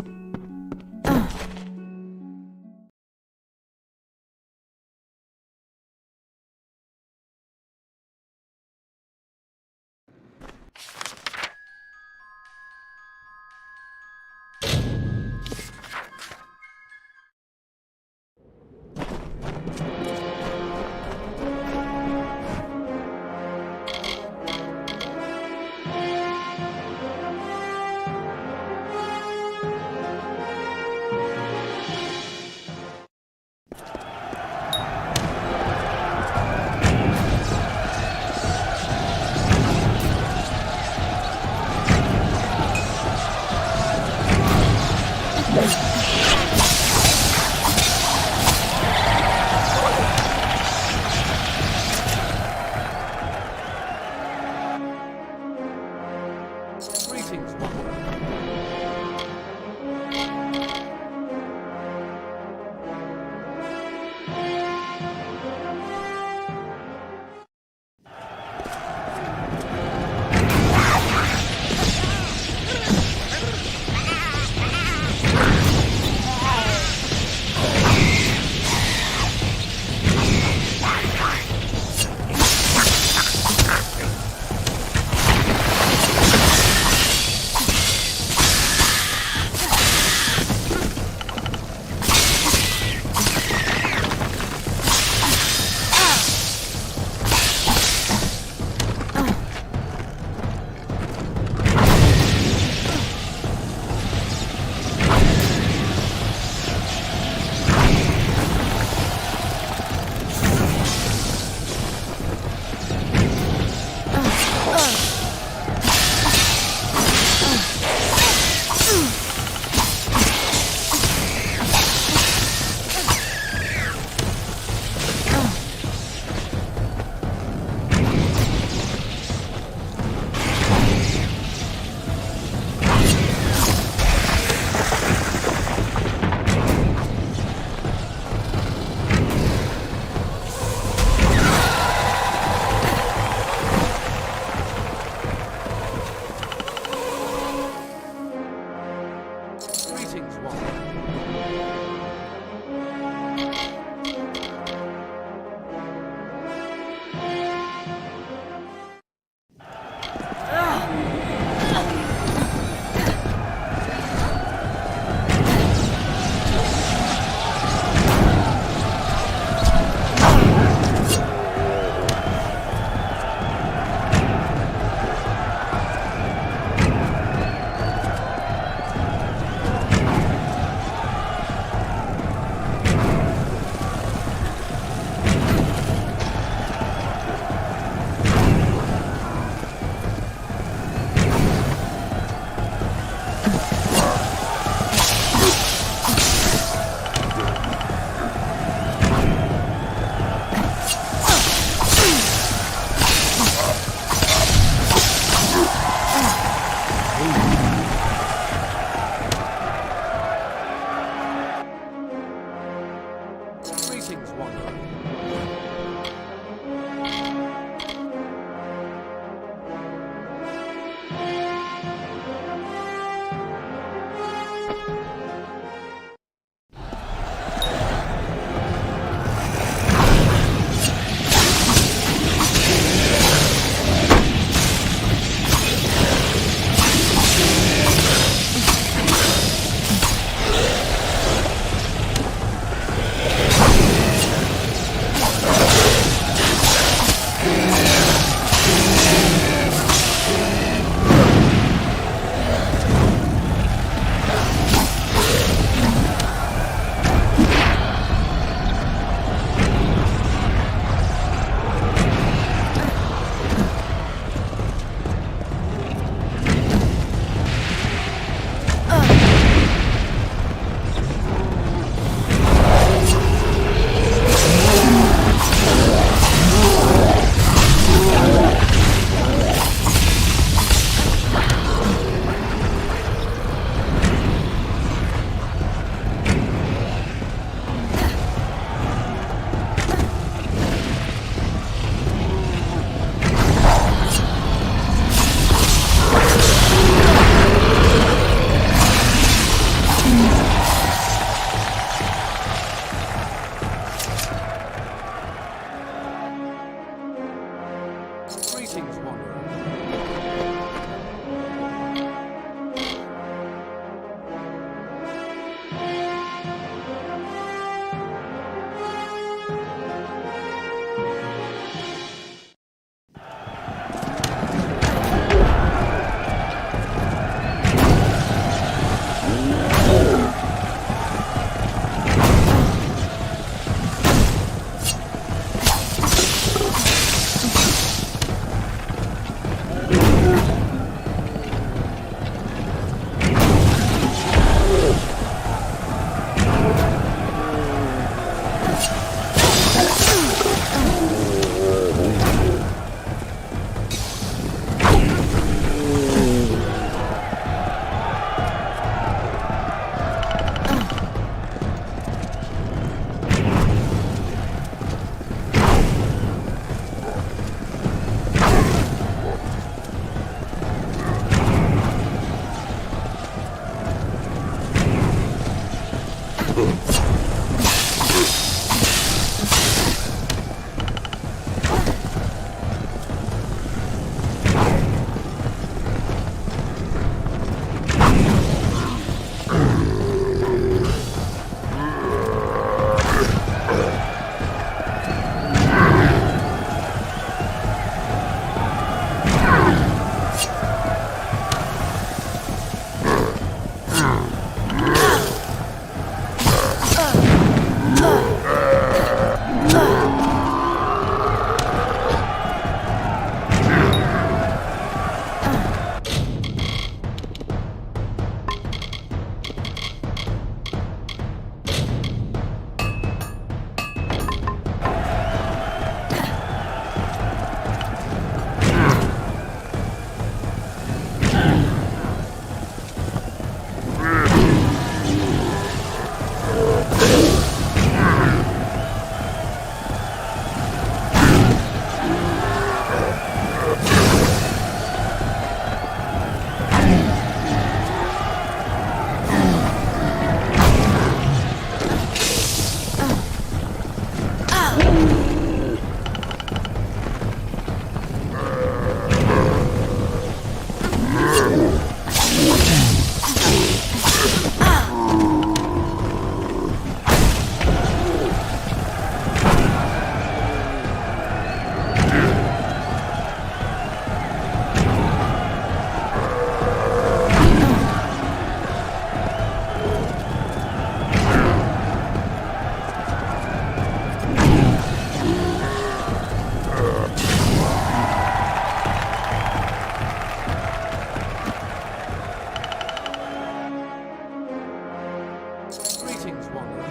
Greetings, Wanderer.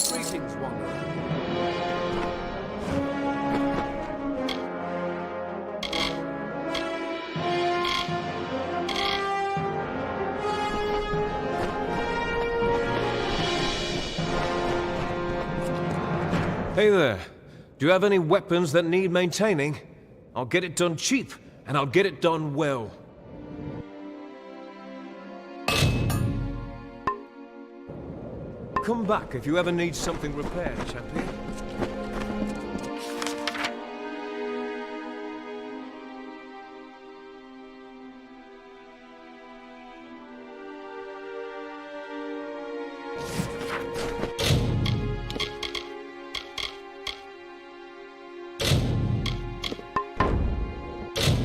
Greetings, Wanderer. Hey there. Do you have any weapons that need maintaining? I'll get it done cheap, and I'll get it done well. Come back if you ever need something repaired, champion.